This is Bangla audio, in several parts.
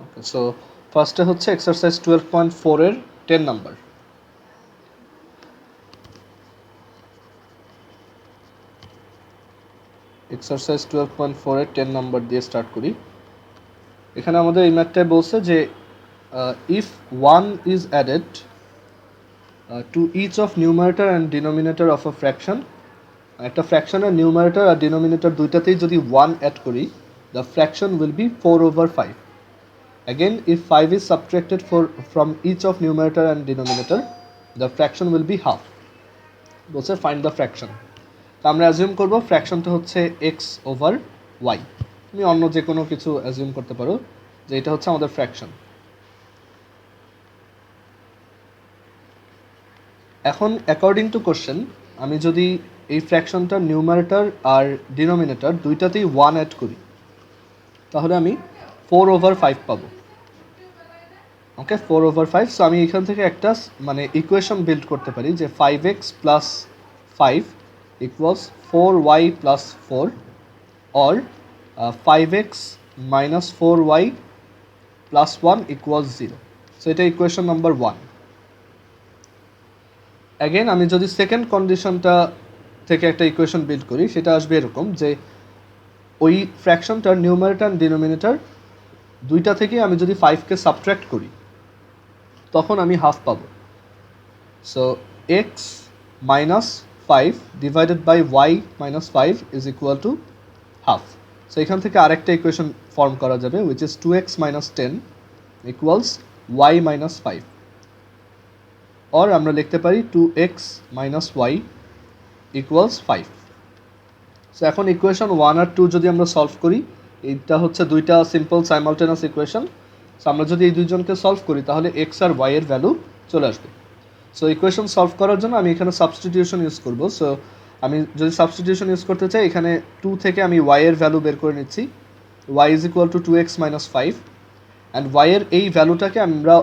ওকে, সো ফার্স্টে হচ্ছে এক্সারসাইজ 12.4 এর 10 নাম্বার। এক্সারসাইজ 12.4 এর 10 নাম্বার দিয়ে স্টার্ট করি। এখানে আমাদের এই ম্যাথটায় বলছে যে if 1 is added to each of numerator and denominator of a fraction, একটা ফ্র্যাকশনের নিউমারেটর আর ডিনোমিনেটর দুইটাতেই যদি 1 অ্যাড করি, the fraction will B 4/5. Again, if 5 is subtracted from each of numerator and denominator, the fraction will be half. বলছে find the fraction. তো আমরা অ্যাজিউম করব ফ্র্যাকশনটা হচ্ছে x/y। তুমি অন্য যে কোনো কিছু অ্যাজিউম করতে পারো যে এটা হচ্ছে আমাদের ফ্র্যাকশন। এখন অ্যাকর্ডিং টু কোশ্চেন আমি যদি এই ফ্র্যাকশনটা নিউমারেটর আর ডিনোমিনেটর দুইটাতেই 1 অ্যাড করি, তাহলে আমি 4/5 পাবো। ওকে, 4/5। সো আমি এখান থেকে একটা মানে ইকুয়েশন বিল্ড করতে পারি যে 5x plus 5 equals 4y plus 4, or 5x minus 4y plus 1 equals 0। So এটা ইকুয়েশন নাম্বার 1। অ্যাগেন আমি যদি সেকেন্ড কন্ডিশনটা থেকে একটা ইকুয়েশন বিল্ড করি, সেটা আসবে এরকম যে ওই ফ্র্যাকশনটার নিউমারেটর অ্যান্ড ডিনোমিনেটর দুইটা থেকে আমি যদি 5কে সাবট্র্যাক্ট করি, তখন আমি হাফ পাবো। So x minus 5 divided by y minus 5 is equal to half. So এখান থেকে আরেকটা ইকুয়েশন ফর্ম করা যাবে, which is 2x minus 10 equals y minus 5, or আমরা লিখতে পারি 2x minus y equals 5। So এখন ইকুয়েশন 1 আর 2 যদি আমরা সলভ করি, এইটা হচ্ছে দুইটা সিম্পল সাইমালটেনাস ইকুয়েশন। সো আমরা যদি এই দুইজনকে সলভ করি তাহলে এক্স আর ওয়াই এর ভ্যালু চলে আসবে। সো ইকুয়েশন সলভ করার জন্য আমি এখানে সাবস্টিটিউশন ইউজ করব। সো আমি যদি সাবস্টিটিউশন ইউজ করতে চাই, এখানে 2 থেকে আমি ওয়াই এর ভ্যালু বের করে নিচ্ছি। Y is equal to 2x minus 5, and y এর এই ভ্যালুটাকে আমরা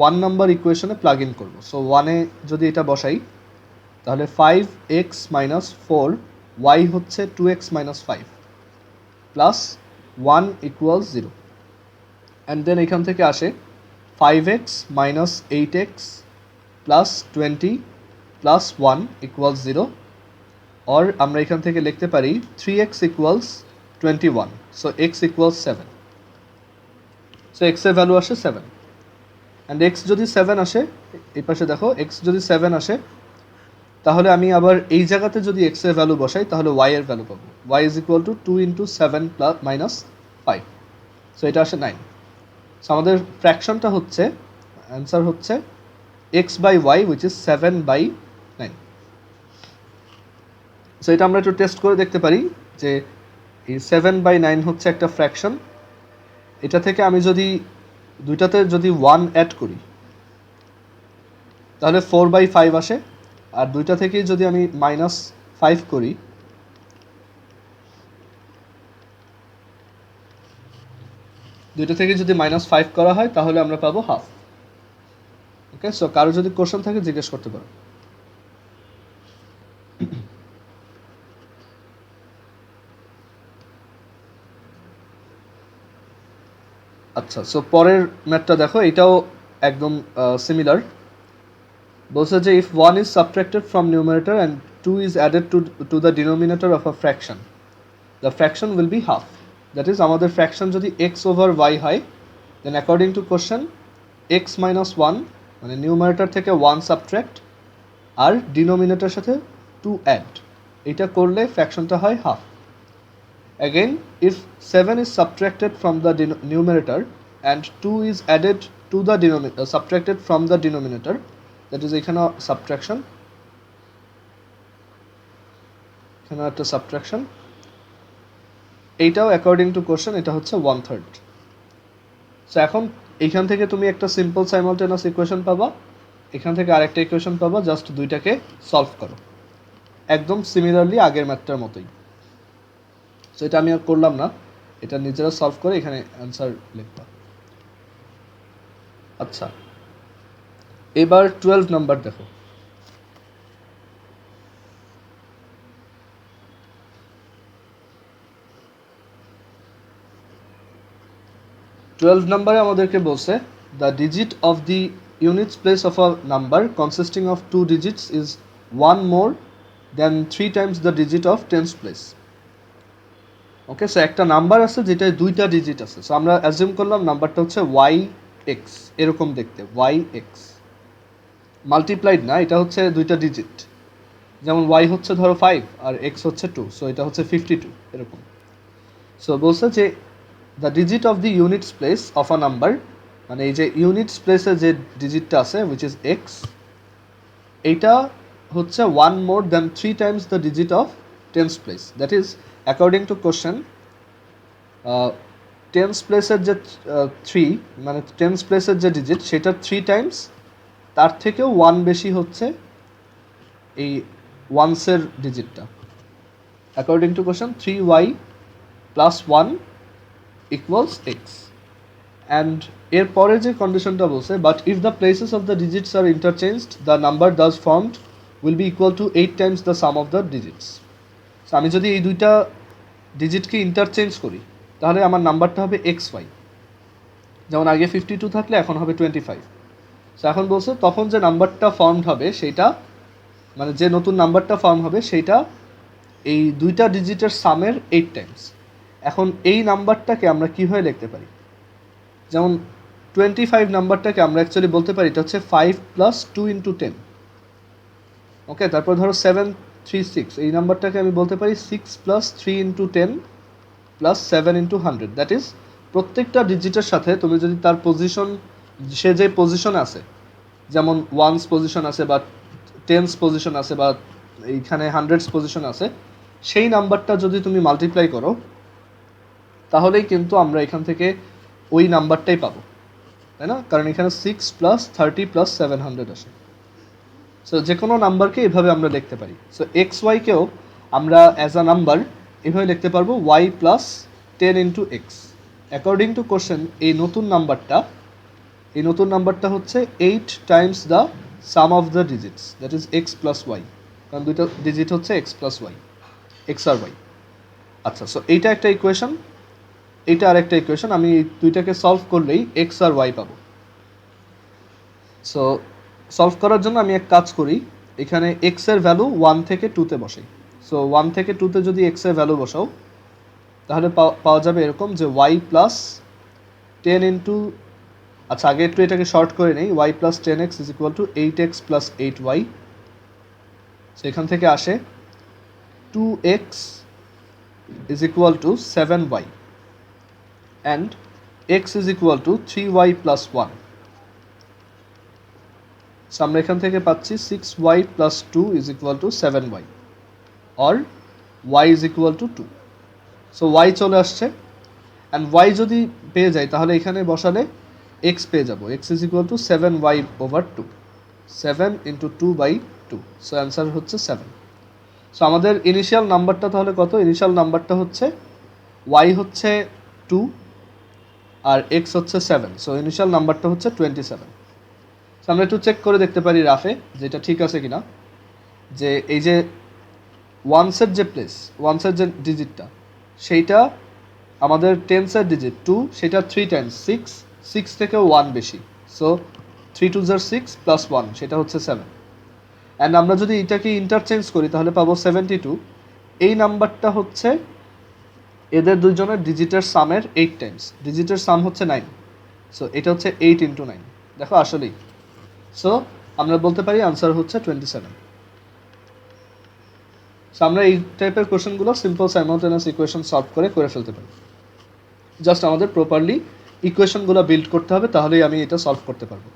1 নাম্বার ইকুয়েশনে প্লাগ ইন করবো। সো 1-এ যদি এটা বসাই, তাহলে 5x মাইনাস 4 ওয়াই হচ্ছে 2x minus 5 plus 1 equals 0, and then এখান থেকে আসে 5x minus 8x plus 20 plus 1 equals 0, or আমরা এখান থেকে লিখতে পারি 3x equals 21। So x equals 7। So এক্সের ভ্যালু আসে 7, অ্যান্ড এক্স যদি 7 আসে, এই পাশে দেখো এক্স যদি 7 আসে, তাহলে আমি আবার এই জায়গাতে যদি এক্স এর ভ্যালু বসাই, তাহলে ওয়াই এর ভ্যালু পাবো। Y is equal to 2 into 7 plus minus 5। So এটা আসে 9। সো আমাদের ফ্র্যাকশনটা হচ্ছে, অ্যান্সার হচ্ছে x by y which is 7/9। So এটা আমরা একটু টেস্ট করে দেখতে পারি যে এই 7/9 হচ্ছে একটা ফ্র্যাকশন। এটা থেকে আমি যদি দুইটাতে যদি 1 অ্যাড করি, তাহলে 4/5 আসে। আর দুইটা থেকেই যদি আমি মাইনাস 5 করি, দুইটা থেকে যদি -5 করা হয়, তাহলে আমরা পাবো হাফ। ওকে, সো কারো যদি কোশ্চেন থাকে জিজ্ঞেস করতে পারো। আচ্ছা, সো পরের ম্যাথটা দেখো, এটাও একদম সিমিলার। বলছে যে if 1 is subtracted from numerator and 2 is added to the denominator of a fraction, the fraction will be half. That is আমাদের ফ্র্যাকশন যদি x/y হয়, then according to question x minus 1 মানে নিউমারেটর থেকে 1 সাবট্রাক্ট আর ডিনোমিনেটর সাথে 2 অ্যাড, এটা করলে ফ্র্যাকশনটা হয় half. Again, if 7 is subtracted from the numerator and 2 is added to the subtracted from the denominator, that is এখানে subtraction, এখানে একটা subtraction, এইটাও according to question এটা হচ্ছে 1/3। সো এখন এইখান থেকে তুমি একটা সিম্পল সাইমালটেনাস ইকুয়েশন পাবা, এখান থেকে আরেকটা ইকুয়েশন পাবা, জাস্ট দুইটাকে সলভ করো একদম সিমিলারলি আগের ম্যাথটার মতোই। সো এটা আমি আর করলাম না, এটা নিজেরা সলভ করে এখানে অ্যান্সার লিখবা। আচ্ছা, এবার 12 নাম্বার দেখো। 12 নম্বরে আমাদেরকে বলছে the digit of the units place of a number consisting of 2 digits is 1 more than 3 times the digit of tens place. Okay, so একটা নাম্বার আছে যেটায় 2টা ডিজিট আছে। সো আমরা অ্যাজিউম করলাম নাম্বারটা হচ্ছে ওয়াই এক্স, এরকম দেখতে, ওয়াই এক্স মাল্টিপ্লাইড না, এটা হচ্ছে 2টা ডিজিট, যেমন ওয়াই হচ্ছে ধরো 5 আর এক্স হচ্ছে 2, সো এটা হচ্ছে 52 এরকম। সো বলছে যে the digit of the units place of a number, মানে এই যে ইউনিটস প্লেসে যে ডিজিটটা আছে উইচ ইজ এক্স, এইটা হচ্ছে 1 more than 3 times the digit of tens place. That is according to question tense প্লেসের যে 3, মানে টেন্স প্লেসের যে ডিজিট সেটার 3 টাইমস, তার থেকেও 1 বেশি হচ্ছে এই ওয়ান্সের ডিজিটটা। According to question 3y plus 1 equals x. And এরপরে যে কন্ডিশনটা বলছে, but if the places of the digits are interchanged the number thus formed will be equal to 8 times the sum of the digits. So আমি যদি এই দুইটা ডিজিটকে ইন্টারচেঞ্জ করি তাহলে আমার নাম্বারটা হবে এক্স ওয়াই, যেমন আগে 52 থাকলে এখন হবে 25। সো এখন বলছে তখন যে নাম্বারটা ফর্মড হবে সেইটা, মানে যে নতুন নাম্বারটা ফর্ম হবে সেইটা এই দুইটা ডিজিটের সামের 8 টাইমস। এখন এই নাম্বারটাকে আমরা কীভাবে লিখতে পারি, যেমন 25 নাম্বারটাকে আমরা অ্যাকচুয়ালি বলতে পারি এটা হচ্ছে 5 প্লাস 2 ইন্টু 10। ওকে, তারপর ধরো 736, এই নাম্বারটাকে আমি বলতে পারি 6 plus 3 into 10 plus 7 into 100। That is প্রত্যেকটা ডিজিটের সাথে তুমি যদি তার পজিশন, সে যে পজিশনে আছে, যেমন ওয়ান্স পজিশন আছে বা টেন্স পজিশন আছে বা এইখানে হান্ড্রেডস পজিশন আছে, সেই নাম্বারটা যদি তুমি মাল্টিপ্লাই করো তাহলেই কিন্তু আমরা এখান থেকে ওই নাম্বারটাই পাবো, তাই না? কারণ এখানে 6 প্লাস 30 প্লাস 700 আসে। সো যে কোনো নাম্বারকে এভাবে আমরা লিখতে পারি। সো এক্স ওয়াইকেও আমরা অ্যাজ আ নাম্বার এভাবে লিখতে পারবো y plus 10 into x. According to question এই নতুন নাম্বারটা হচ্ছে 8 times the sum of the digits, that is x plus y, কারণ দুইটা ডিজিট হচ্ছে এক্স প্লাস ওয়াই, এক্স আর ওয়াই। আচ্ছা, সো এইটা একটা ইকুয়েশন, এইটা আর একটা ইকুয়েশন, আমি দুইটাকে সলভ করলেই এক্স আর ওয়াই পাবো। সো সলভ করার জন্য আমি এক কাজ করি, এখানে এক্স এর ভ্যালু 1 থেকে 2তে বসাই। সো 1 থেকে 2তে যদি এক্স এর ভ্যালু বসাও তাহলে পাওয়া যাবে এরকম যে ওয়াই প্লাস 10 ইন্টু, আচ্ছা আগে একটু এটাকে শর্ট করে নেই, y plus 10x is equal to 8x plus 8y। সেখান থেকে আসে 2x is equal to 7y and x is equal to 3y plus 1। So আমরা এখান থেকে পাচ্ছি 6y plus 2 is equal to 7y or y is equal to 2। So y চলে আসছে, অ্যান্ড y যদি পেয়ে যাই তাহলে এখানে বসালে x পেয়ে যাবো, x is equal to 7y over 2, 7 into 2/2। So answer হচ্ছে 7। সো আমাদের ইনিশিয়াল নাম্বারটা তাহলে কত? ইনিশিয়াল নাম্বারটা হচ্ছে y হচ্ছে 2 আর x হচ্ছে 7। সো ইনিশিয়াল নাম্বারটা হচ্ছে 27। সো আমরা একটু চেক করে দেখতে পারি রাফে যেটা ঠিক আছে কিনা, যে এই যে ওয়ান্সের যে প্লেস, ওয়ান্সের যে ডিজিটটা সেইটা আমাদের টেন্সের ডিজিট 2, সেটা 3 টাইমস 6 থেকেও 1 বেশি। সো 3 2 = 6 প্লাস 1, সেটা হচ্ছে 7। অ্যান্ড আমরা যদি এটাকে ইন্টারচেঞ্জ করি তাহলে পাবো 72। এই নাম্বারটা হচ্ছে এদের দুইজনের ডিজিটের সামের 8 টাইমস, ডিজিটের সাম হচ্ছে 9। সো এটা হচ্ছে 8 ইন্টু 9। দেখো আসলেই, সো আমরা বলতে পারি আনসার হচ্ছে 27। সো আমরা এই টাইপের কোশ্চেনগুলো সিম্পল সাইমালটেনিয়াস ইকুয়েশন সলভ করে ফেলতে পারি। জাস্ট আমাদের প্রপারলি ইকুয়েশনগুলো বিল্ড করতে হবে, তাহলেই আমি এটা সলভ করতে পারবো।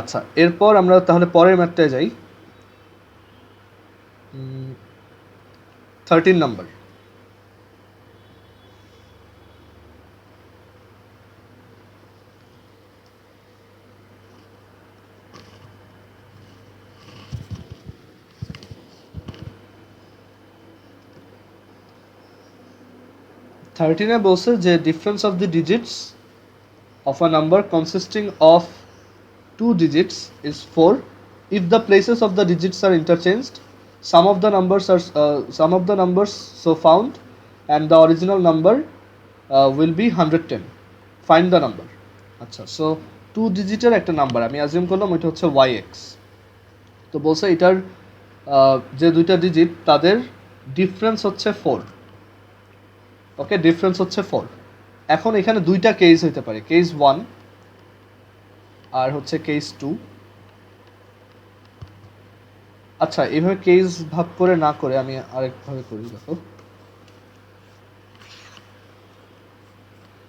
আচ্ছা, এরপর আমরা তাহলে পরের ম্যাথটায় যাই। 13 নাম্বার। থার্টিনে বলছে যে difference of the digits of a number consisting of 2 digits is 4 if the places of the digits are interchanged, sum of the numbers so found and the original number will be 110. Find the number. আচ্ছা, সো 2 ডিজিটের একটা নাম্বার আমি অ্যাজিউম করলাম ওইটা হচ্ছে yx। তো বলছে এটার যে দুইটা ডিজিট তাদের ডিফারেন্স হচ্ছে 4। ওকে, ডিফারেন্স হচ্ছে 4। এখন এখানে দুইটা কেস হতে পারে, কেস 1 আর হচ্ছে কেস 2। আচ্ছা, এইভাবে কেস ভাগ করে না করে আমি আরেকভাবে করি। দেখো,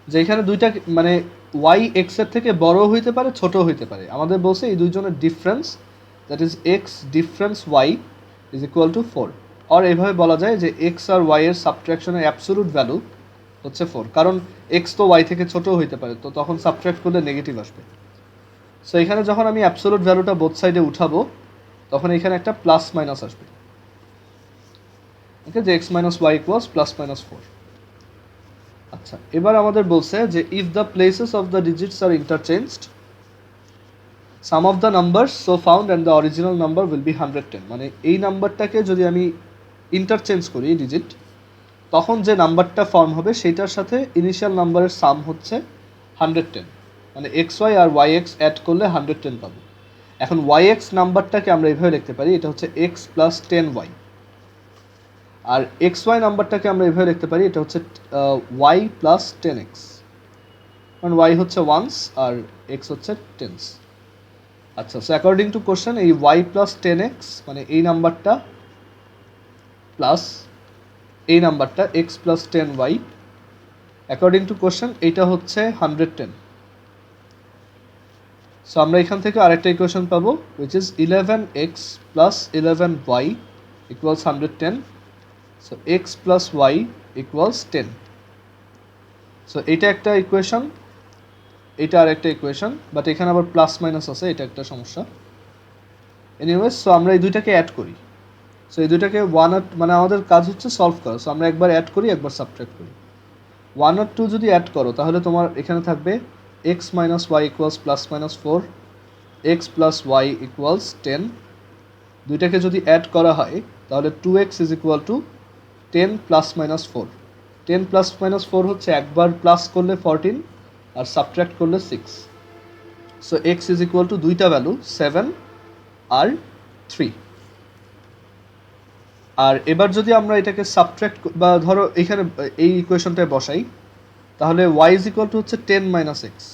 যে এখানে দুইটা মানে y x এর থেকে বড় হইতে পারে, ছোট হইতে পারে। আমাদের বলছে এই দুইজনের difference, that is x difference y is equal to 4। আর এইভাবে বলা যায় যে x আর y এর সাবট্রাকশনের অ্যাবসলিউট ভ্যালু হচ্ছে 4, কারণ x তো y থেকে ছোট হইতে পারে, তো তখন সাবট্রাক্ট করলে নেগেটিভ আসবে। সো এখানে যখন আমি অ্যাবসলিউট ভ্যালুটা বোথ সাইডে উঠাবো তখন এখানে একটা প্লাস মাইনাস আসবে। ওকে, যে x minus y equals plus minus 4। আচ্ছা, এবার আমাদের বলছে যে if the places of the digits are interchanged, sum of the numbers so found and the original number will be 110। মানে এই নাম্বারটাকে যদি আমি ইন্টারচেঞ্জ করি ডিজিট, তখন যে নাম্বারটা ফর্ম হবে সেইটার সাথে ইনিশিয়াল নাম্বারের সাম হচ্ছে 110। মানে এক্স ওয়াই আর ওয়াই এক্স অ্যাড করলে 110 পাবো। এখন ওয়াই এক্স নাম্বারটাকে আমরা এইভাবে লিখতে পারি, এটা হচ্ছে এক্স প্লাস 10y। আর এক্স ওয়াই নাম্বারটাকে আমরা এইভাবে লিখতে পারি, এটা হচ্ছে ওয়াই প্লাস 10x। কারণ ওয়াই হচ্ছে ওয়ান্স আর এক্স হচ্ছে টেন্স। আচ্ছা, সো অ্যাকর্ডিং টু কোশ্চেন এই ওয়াই প্লাস 10x মানে এই নাম্বারটা প্লাস এই নাম্বারটা x plus 10y, according to question এইটা হচ্ছে 110। সো আমরা এখান থেকে আরেকটা ইকুয়েশন পাবো, which is 11x plus 11y equals 110। So x plus y equals 10। So এটা একটা ইকুয়েশন, এটা আর একটা ইকুয়েশন, বাট এখানে আবার প্লাস মাইনাস আছে, এটা একটা সমস্যা। এনিওয়েজ, সো আমরা এই দুইটাকে অ্যাড করি। সো এই দুইটাকে মানে আমাদের কাজ হচ্ছে সলভ করা। সো আমরা একবার অ্যাড করি, একবার সাবট্রাক্ট করি। 1 আর 2 যদি অ্যাড করো তাহলে তোমার এখানে থাকবে x minus y equals plus minus 4, x plus y equals 10। দুইটাকে যদি অ্যাড করা হয় তাহলে 2x is equal to 10 plus minus 4। 10 plus minus 4 হচ্ছে একবার প্লাস করলে 14 আর সাবট্রাক্ট করলে 6। So x is equal two দুইটা ভ্যালু 7 আর 3। আর এবার যদি আমরা এটাকে সাবট্রাক্ট বা ধরো এখানে এই ইকুয়েশনটায় বসাই, তাহলে y ইজ ইকুয়াল টু হচ্ছে 10 মাইনাস এক্স।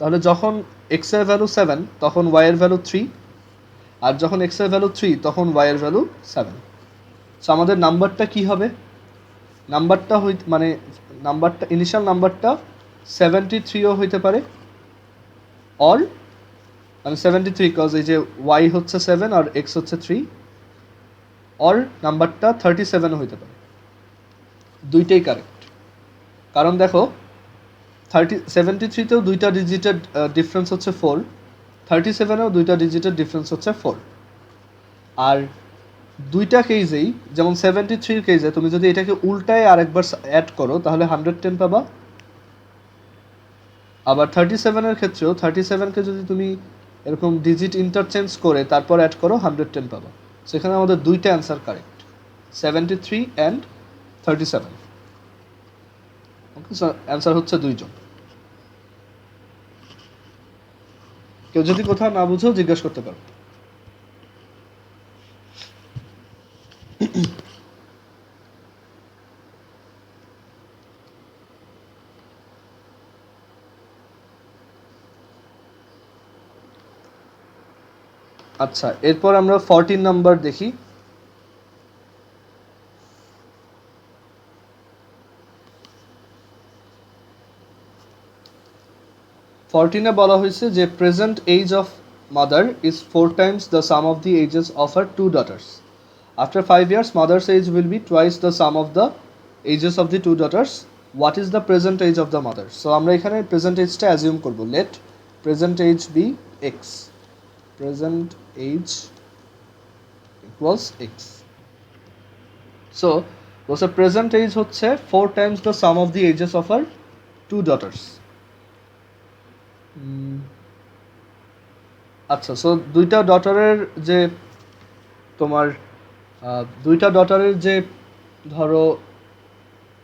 তাহলে যখন x এর ভ্যালু 7 তখন y এর ভ্যালু 3, আর যখন x এর ভ্যালু 3 তখন y এর ভ্যালু 7। সো আমাদের নাম্বারটা কি হবে? নাম্বারটা মানে নাম্বারটা ইনিশিয়াল নাম্বারটা 73ও হইতে পারে, অর মানে 73 কজ এই যে y হচ্ছে 7 আর x হচ্ছে 3, অর নাম্বারটা 37ও হইতে পারে। দুইটাই কারেক্ট, কারণ দেখো 73তেও দুইটা ডিজিটের ডিফারেন্স হচ্ছে 4, 37এও দুইটা ডিজিটের ডিফারেন্স হচ্ছে 4। আর দুইটা কেসেই যেমন 73 কেসে তুমি যদি এটাকে উল্টায় আরেকবার অ্যাড করো তাহলে 110 পাবা। আবার 37 এর ক্ষেত্রেও 37কে যদি তুমি এরকম ডিজিট ইন্টারচেঞ্জ করে তারপর অ্যাড করো 110 পাবা। সেখানে আমাদের দুইটা answer correct, 73 and 37। Okay, so answer হচ্ছে 2 জন। কেউ যদি কোথাও না বুঝো জিজ্ঞেস করতে পারো। আচ্ছা, এরপর আমরা 14 নাম্বার দেখি। 14-এ বলা হয়েছে যে present age of mother is 4 times the sum of the ages of her 2 daughters. After 5 years, mother's age will be twice the sum of the ages of the 2 daughters. What is the present age of the mother? So আমরা এখানে প্রেজেন্ট এজটা অ্যাজিউম করব। Let present age be x. Present age equals x. So what's the present age হচ্ছে 4 times the sum of the ages of her 2 daughters. আচ্ছা, সো দুইটা ডটারের যে তোমার দুইটা ডটারের যে ধরো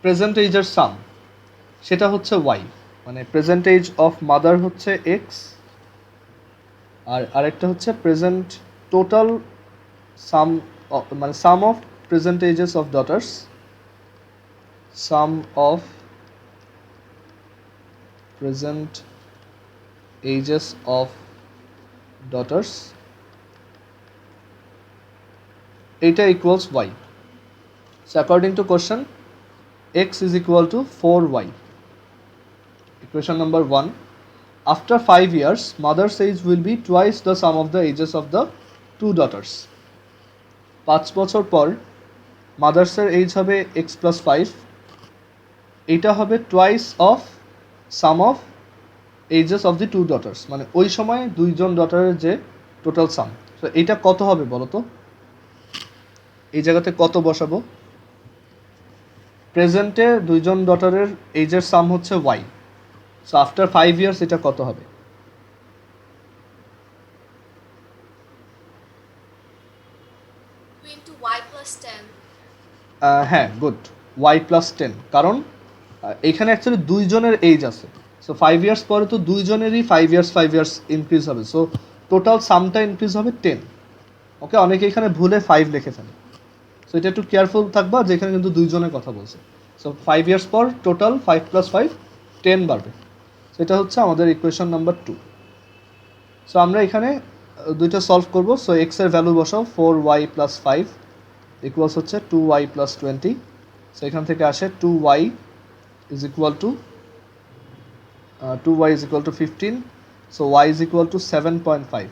প্রেজেন্ট এজের সাম সেটা হচ্ছে ওয়াই, মানে প্রেজেন্ট এজ অফ মাদার হচ্ছে এক্স, আর আরেকটা হচ্ছে প্রেজেন্ট টোটাল সাম, মানে sum of present ages of daughters, sum of present ages of daughters, এটা equals y. So according to question x is equal to 4y. Equation number 1. After 5 years, mother's age will be twice the sum of the ages of the two daughters. 5 বছর পর মাদার্সের এজ হবে x plus 5, এটা হবে twice of sum of ages of the two daughters, মানে ওই সময় দুইজন ডটারের যে টোটাল সাম। তো এটা কত হবে বলো তো, এই জায়গাতে কত বসাবো? প্রেজেন্টে দুইজন ডটারের এজের সাম হচ্ছে ওয়াই, সো আফটার 5 ইয়ার্স এটা কত হবে? হ্যাঁ, গুড, ওয়াই প্লাস 10, কারণ এখানে অ্যাকচুয়ালি দুইজনের এজ আছে, সো 5 ইয়ার্স পরে তো দুইজনেরই 5 ইয়ার্স ইনক্রিজ হবে, সো টোটাল সামটা ইনক্রিজ হবে 10। ওকে, অনেকে এখানে ভুলে 5 লিখে ফেলে, সো এটা একটু কেয়ারফুল থাকবা যে এখানে কিন্তু দুইজনের কথা বলছে। সো 5 ইয়ার্স পর টোটাল 5 + 5 10 বাড়বে। সো এটা হচ্ছে আমাদের ইকুয়েশন নাম্বার 2। সো আমরা এখানে দুইটা সলভ করব। সো এক্স এর ভ্যালু বসাও, 4y + 5 ইকুয়ালস হচ্ছে 2y + 20। সো এখান থেকে আসে 2y is equal to 15, so y is equal to 7.5,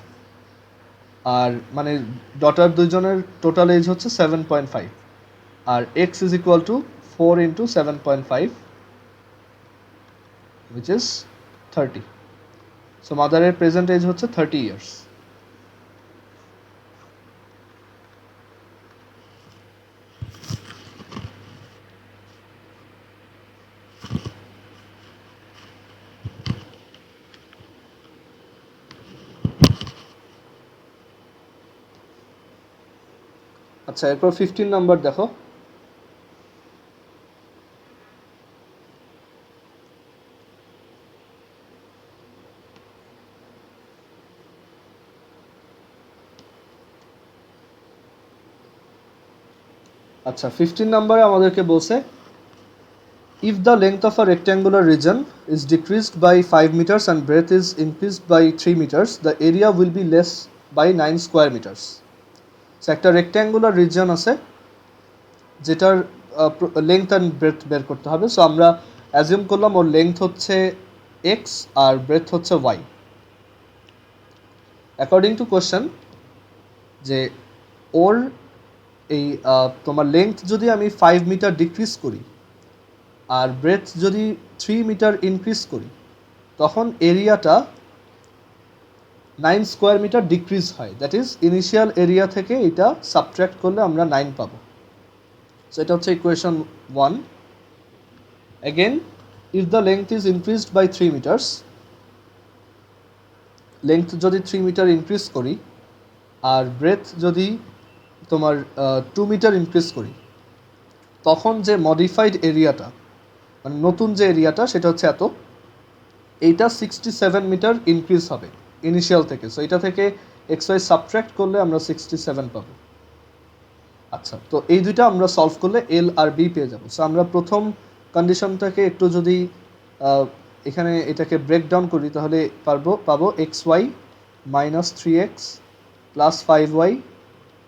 আর মানে ডটার দুইজনের টোটাল এজ হচ্ছে 7.5, আর x is equal to 4 × 7.5 which is 30. So মাদারের প্রেজেন্ট এজ হচ্ছে 30 ইয়ার্স। আচ্ছা, এরপর 15 নাম্বার দেখো। আচ্ছা, 15 নম্বরে আমাদেরকে বলছে if the length of a rectangular region is decreased by 5 meters and breadth is increased by 3 meters, the area will be less by 9 square meters. So একটা রেক্ট্যাঙ্গুলার রিজন আছে যেটার লেংথ অ্যান্ড ব্রেথ বের করতে হবে। সো আমরা অ্যাজিউম করলাম ওর লেংথ হচ্ছে x আর ব্রেথ হচ্ছে y। অ্যাকর্ডিং টু কোশ্চেন যে ওর এই তোমার লেংথ যদি আমি 5 মিটার ডিক্রিজ করি আর ব্রেথ যদি 3 মিটার ইনক্রিজ করি, তখন এরিয়াটা 9 স্কোয়ার মিটার ডিক্রিজ হয়। দ্যাট ইজ ইনিশিয়াল এরিয়া থেকে এটা সাবট্র্যাক্ট করলে আমরা 9 পাবো। সো এটা হচ্ছে equation 1। Again, if the length is increased by 3 metres, length যদি 3 মিটার ইনক্রিজ করি আর ব্রেথ যদি তোমার 2 মিটার ইনক্রিজ করি, তখন যে মডিফাইড এরিয়াটা, মানে নতুন যে এরিয়াটা সেটা হচ্ছে এত, এইটা 67 মিটার ইনক্রিজ হবে ইনিশিয়াল থেকে। সো এটা থেকে xy সাবট্র্যাক্ট করলে আমরা 67 পাবো। আচ্ছা, তো এই দুইটা আমরা সলভ করলে এল আর বি পেয়ে যাবো। সো আমরা প্রথম কন্ডিশনটাকে একটু যদি এখানে এটাকে ব্রেক ডাউন করি তাহলে পাবো xy - 3x + 5y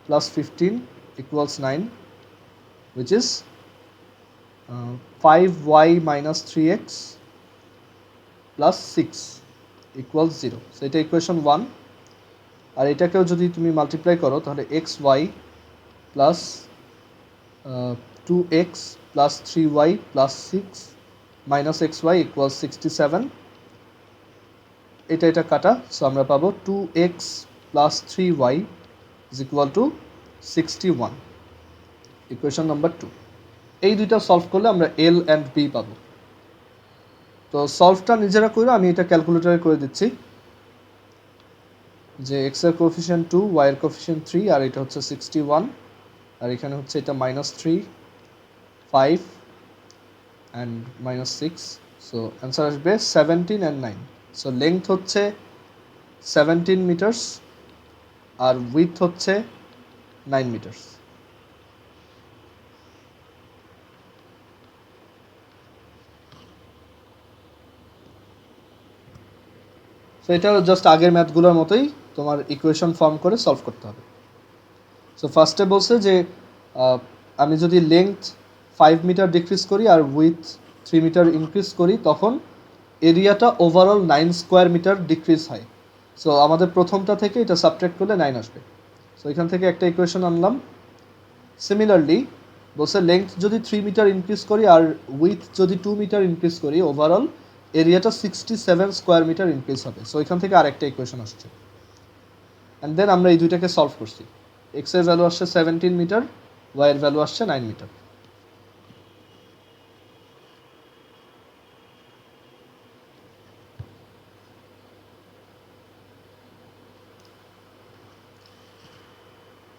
+ 15 = 9, which is 5y - 3x + 6 = 0। So এটা ইকুয়েশন 1। আর এটাকেও যদি তুমি মাল্টিপ্লাই করো তাহলে xy + 2x + 3y + 6 - xy = 67। এটা কাটা, সো আমরা পাবো 2x + 3y = 61, ইকুয়েশন নাম্বার 2। এই দুইটা সলভ করলে আমরা এল অ্যান্ড বি পাবো। তো সলভটা নিজেরা করে আমি এটা ক্যালকুলেটরে করে দিচ্ছি। যে এক্স এর কোফিশিয়েন্ট 2, ওয়াই এর কোফিশিয়েন্ট 3, আর এটা হচ্ছে 61, আর এখানে হচ্ছে এটা -3, 5 অ্যান্ড -6। সো অ্যান্সার আসবে 17 অ্যান্ড 9। সো লেংথ হচ্ছে 17 মিটার্স আর উইথ হচ্ছে 9 মিটার্স। সো এটা জাস্ট আগের ম্যাথগুলোর মতোই তোমার ইকুয়েশন ফর্ম করে সলভ করতে হবে। সো ফার্স্টে বলছে যে আমি যদি লেংথ 5 মিটার ডিক্রিজ করি আর উইথ 3 মিটার ইনক্রিজ করি তখন এরিয়াটা ওভারঅল 9 স্কোয়ার মিটার ডিক্রিজ হয়। সো আমাদের প্রথমটা থেকে এটা সাবট্রাক্ট করলে 9 আসবে। সো এখান থেকে একটা ইকুয়েশন আনলাম। সিমিলারলি বলছে লেংথ যদি 3 মিটার ইনক্রিজ করি আর উইথ যদি 2 মিটার ইনক্রিজ করি ওভারঅল এরিয়াটা 67 স্কোয়ার মিটার ইনক্রিজ হবে। সো এখান থেকে আরেকটা ইকুয়েশন আসছে, অ্যান্ড দেন আমরা এই দুইটাকে সলভ করছি। এক্স এর ভ্যালু আসছে 17 মিটার, ওয়াই এর ভ্যালু আসছে 9 মিটার।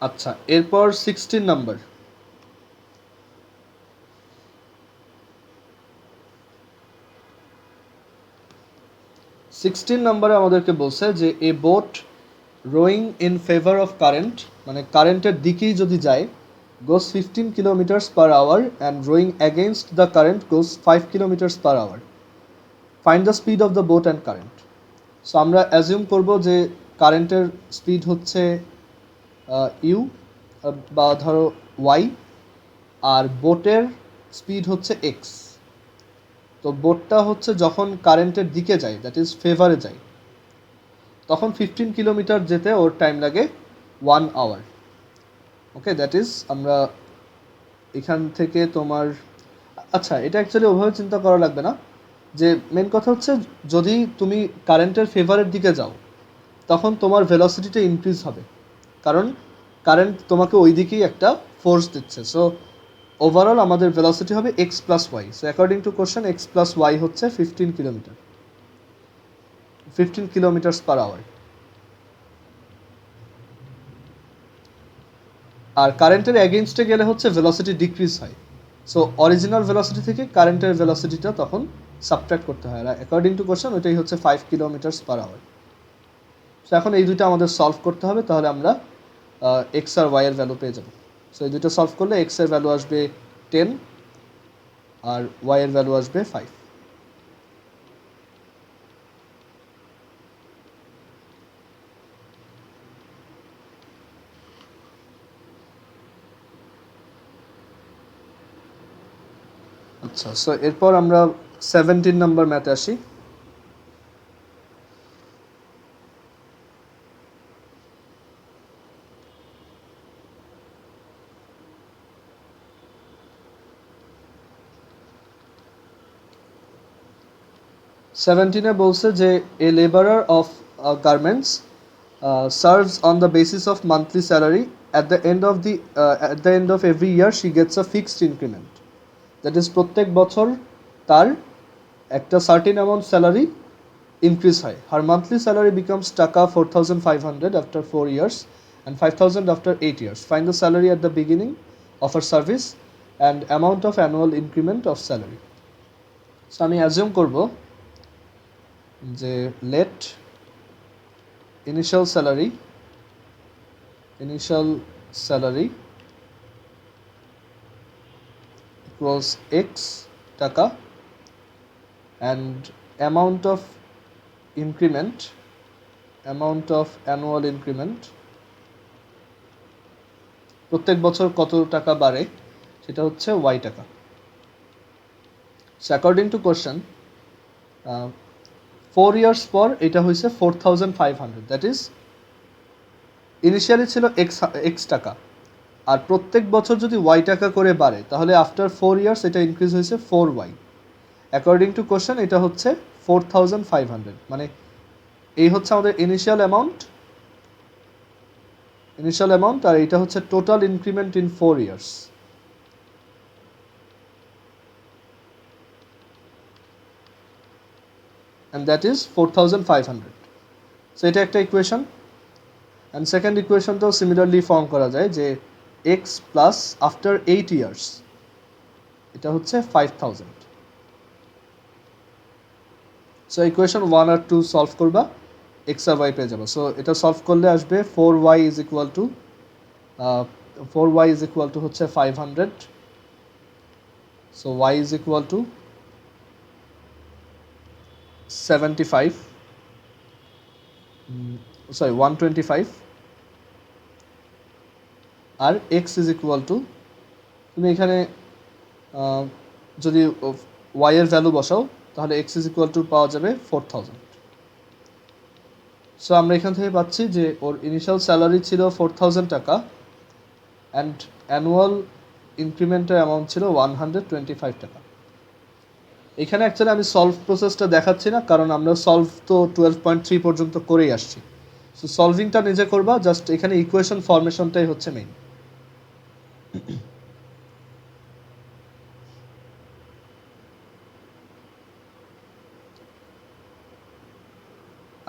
আচ্ছা, এরপর 16 নাম্বার। নাম্বারে আমাদেরকে বলছে যে a boat rowing in favour of current, মানে কারেন্টের দিকেই যদি যায়, goes 15 kilometres per hour and rowing against the current goes 5 kilometres per hour. Find the speed of the boat and current. So আমরা অ্যাজিউম করব যে কারেন্টের স্পিড হচ্ছে ইউ বা ধরো ওয়াই, আর বোটের স্পিড হচ্ছে এক্স। তো বোটটা হচ্ছে যখন কারেন্টের দিকে যায়, দ্যাট ইজ ফেভারে যায়, তখন 15 কিলোমিটার যেতে ওর টাইম লাগে 1 আওয়ার। ওকে, দ্যাট ইজ আমরা এখান থেকে তোমার, আচ্ছা এটা অ্যাকচুয়ালি ওভাবে চিন্তা করা লাগবে না। যে মেন কথা হচ্ছে যদি তুমি কারেন্টের ফেভারের দিকে যাও তখন তোমার ভেলোসিটিটা ইনক্রিজ হবে, কারণ কারেন্ট তোমাকে ওই দিকেই একটা ফোর্স দিচ্ছে। সো ওভারঅল আমাদের ভেলোসিটি হবে x plus y. So according to question x plus y হচ্ছে 15 কিলোমিটার, 15 কিলোমিটার্স পার আওয়ার। আর কারেন্টের এগেইনস্টে গেলে হচ্ছে ভেলোসিটি ডিক্রিজ হয়। সো অরিজিনাল ভেলোসিটি থেকে কারেন্টের ভেলোসিটিটা তখন সাবট্রাক্ট করতে হয়, আর অ্যাকর্ডিং টু কোশ্চেন ওইটাই হচ্ছে 5 কিলোমিটার্স পার আওয়ার। সো এখন এই দুইটা আমাদের সলভ করতে হবে, তাহলে আমরা এক্স আর ওয়াই এর ভ্যালু পেয়ে যাব। সো এই দুটো সলভ করলে এক্স এর ভ্যালু আসবে 10 আর ওয়াই এর ভ্যালু আসবে 5। আচ্ছা, সো এরপর আমরা 17 নাম্বার ম্যাথে আসি। সেভেন্টিনে বলছে যে a labourer of garments serves on the basis of monthly salary at the end of every year she gets a fixed increment. That is প্রত্যেক বছর তার একটা সার্টেন অ্যামাউন্ট স্যালারি ইনক্রিজ হয়। হার মান্থলি স্যালারি বিকামস টাকা 4,500 after 4 years and 5,000 after 8 years. Find the salary at the beginning of our service and amount of annual increment of salary. So আমি অ্যাজিউম করব যে let initial salary equals x টাকা and amount of annual increment প্রত্যেক বছর কত টাকা বাড়ে সেটা হচ্ছে ওয়াই টাকা। So according to question 4 years পর এটা হয়েছে 4,500, দ্যাট ইজ ইনিশিয়ালি ছিল এক্স টাকা, আর প্রত্যেক বছর যদি ওয়াই টাকা করে বাড়ে তাহলে আফটার 4 ইয়ার্স এটা ইনক্রিজ হয়েছে 4y। অ্যাকর্ডিং টু কোশ্চেন এটা হচ্ছে 4,500, মানে এই হচ্ছে আমাদের ইনিশিয়াল অ্যামাউন্ট, আর এটা হচ্ছে total increment in 4 years. and that is 4,500. So এটা একটা ইকুয়েশন। অ্যান্ড সেকেন্ড ইকুয়েশনটাও সিমিলারলি ফর্ম করা যায় যে এক্স প্লাস আফটার 8 ইয়ার্স এটা হচ্ছে 5000. সো ইকুয়েশন 1 আর 2 সলভ করবা, এক্স আর ওয়াই পেয়ে যাবো. সো এটা সলভ করলে আসবে 4y is equal to 4y is equal to হচ্ছে 500. So y is equal to 75, sorry 125, আর x ইজ ইকুয়াল টু, তুমি এখানে যদি y এর ভ্যালু বসাও তাহলে x ইজ ইকুয়াল টু পাওয়া যাবে 4000. সো আমরা এখান থেকে পাচ্ছি যে ওর ইনিশিয়াল স্যালারি ছিল 4000 টাকা অ্যান্ড অ্যানুয়াল ইনক্রিমেন্টের অ্যামাউন্ট ছিল 125 টাকা. এখানে অ্যাকচুয়ালি আমি সলভ প্রসেসটা দেখাচ্ছি না, কারণ আমরা সলভ তো 12.3 পর্যন্ত করেই আসছি. সো সলভিংটা নিজে করবা, জাস্ট এখানে ইকুয়েশন ফরমেশনটাই হচ্ছে মেইন.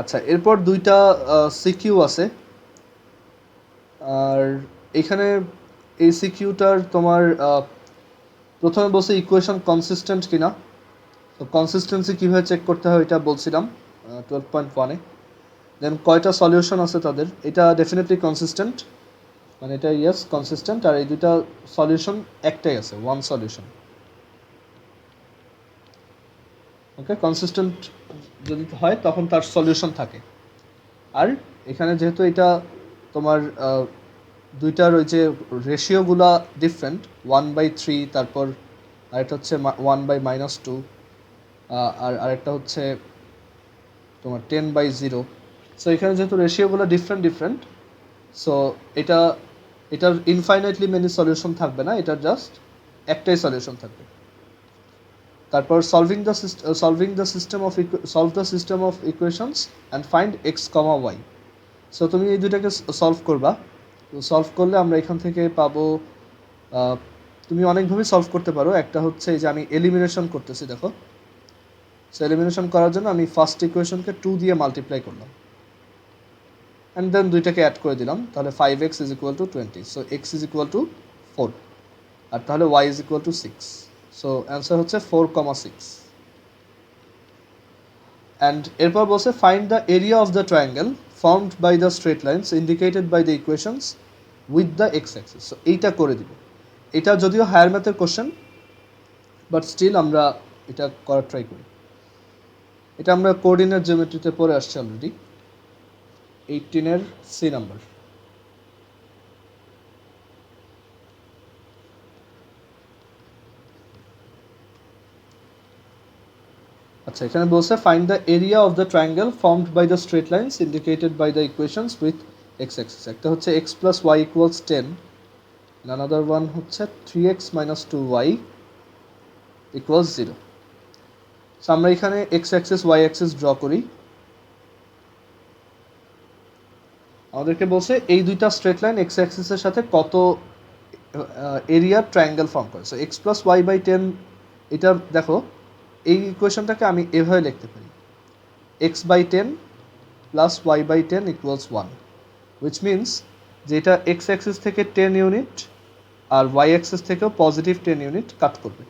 আচ্ছা, এরপর দুইটা সিকিউ আছে, আর এখানে এই সিকিউটার তোমার প্রথমে বলছে ইকুয়েশন কনসিস্টেন্ট কিনা. তো কনসিস্টেন্সি কীভাবে চেক করতে হয় এটা বলছিলাম 12.1-এ. দেন কয়টা সলিউশন আছে তাদের, এটা ডেফিনেটলি কনসিস্টেন্ট, মানে এটা ইয়েস কনসিস্টেন্ট. আর এই দুইটা সলিউশন একটাই আছে, ওয়ান সলিউশন. ওকে, কনসিস্টেন্ট যদি হয় তখন তার সলিউশন থাকে. আর এখানে যেহেতু এটা তোমার দুইটার ওই যে রেশিওগুলা ডিফারেন্ট, 1/3, তারপর আরেকটা হচ্ছে 1/-2, আর আরেকটা হচ্ছে তোমার 10/0. সো এখানে যেহেতু রেশিওগুলো ডিফারেন্ট, সো এটার ইনফাইনাইটলি মেনি সলিউশন থাকবে না, এটার জাস্ট একটাই সলিউশন থাকবে. তারপর solve the system of equations and find x comma y. So তুমি এই দুটাকে সলভ করবা. তো সলভ করলে আমরা এখান থেকে পাবো, তুমি অনেকভাবে সলভ করতে পারো. একটা হচ্ছে যে আমি এলিমিনেশন করতেছি, দেখো. সো এলিমিনেশন করার জন্য আমি ফার্স্ট ইকুয়েশনকে 2 দিয়ে মাল্টিপ্লাই করলাম অ্যান্ড দেন দুইটাকে অ্যাড করে দিলাম, তাহলে 5x is equal to 20. So x is equal to 4, আর তাহলে y is equal to 6. So answer হচ্ছে 4,6. অ্যান্ড এরপর বলছে find the area of the triangle formed by the straight lines indicated by the equations with the x axis. So এইটা করে দিব. এটা যদিও হায়ার ম্যাথের কোশ্চেন, বাট স্টিল আমরা এটা করার ট্রাই করি. এটা আমরা কোঅর্ডিনেট জিওমেট্রিতে পড়ে আসছি অলরেডি, 18-এর সি নাম্বার. আচ্ছা, এখানে বলছে find the area of the triangle formed by the straight lines indicated by the equations with x axis. একটা হচ্ছে x plus y equals 10, another one হচ্ছে 3x minus 2y equals 0. So আমরা এখানে x axis y axis draw করি. আমাদেরকে বলছে এই দুইটা স্ট্রেট লাইন এক্স অ্যাক্সিসের সাথে কত এরিয়া ট্রায়াঙ্গেল ফর্ম করে. So x plus y by 10, এটা দেখো এই ইকুয়েশনটাকে আমি এভাবে লিখতে পারি, x by 10 plus y by 10 equals 1, which means যে এটা এক্স অ্যাক্সিস থেকে 10 ইউনিট আর ওয়াই অ্যাক্সিস থেকেও পজিটিভ 10 ইউনিট কাট করবে.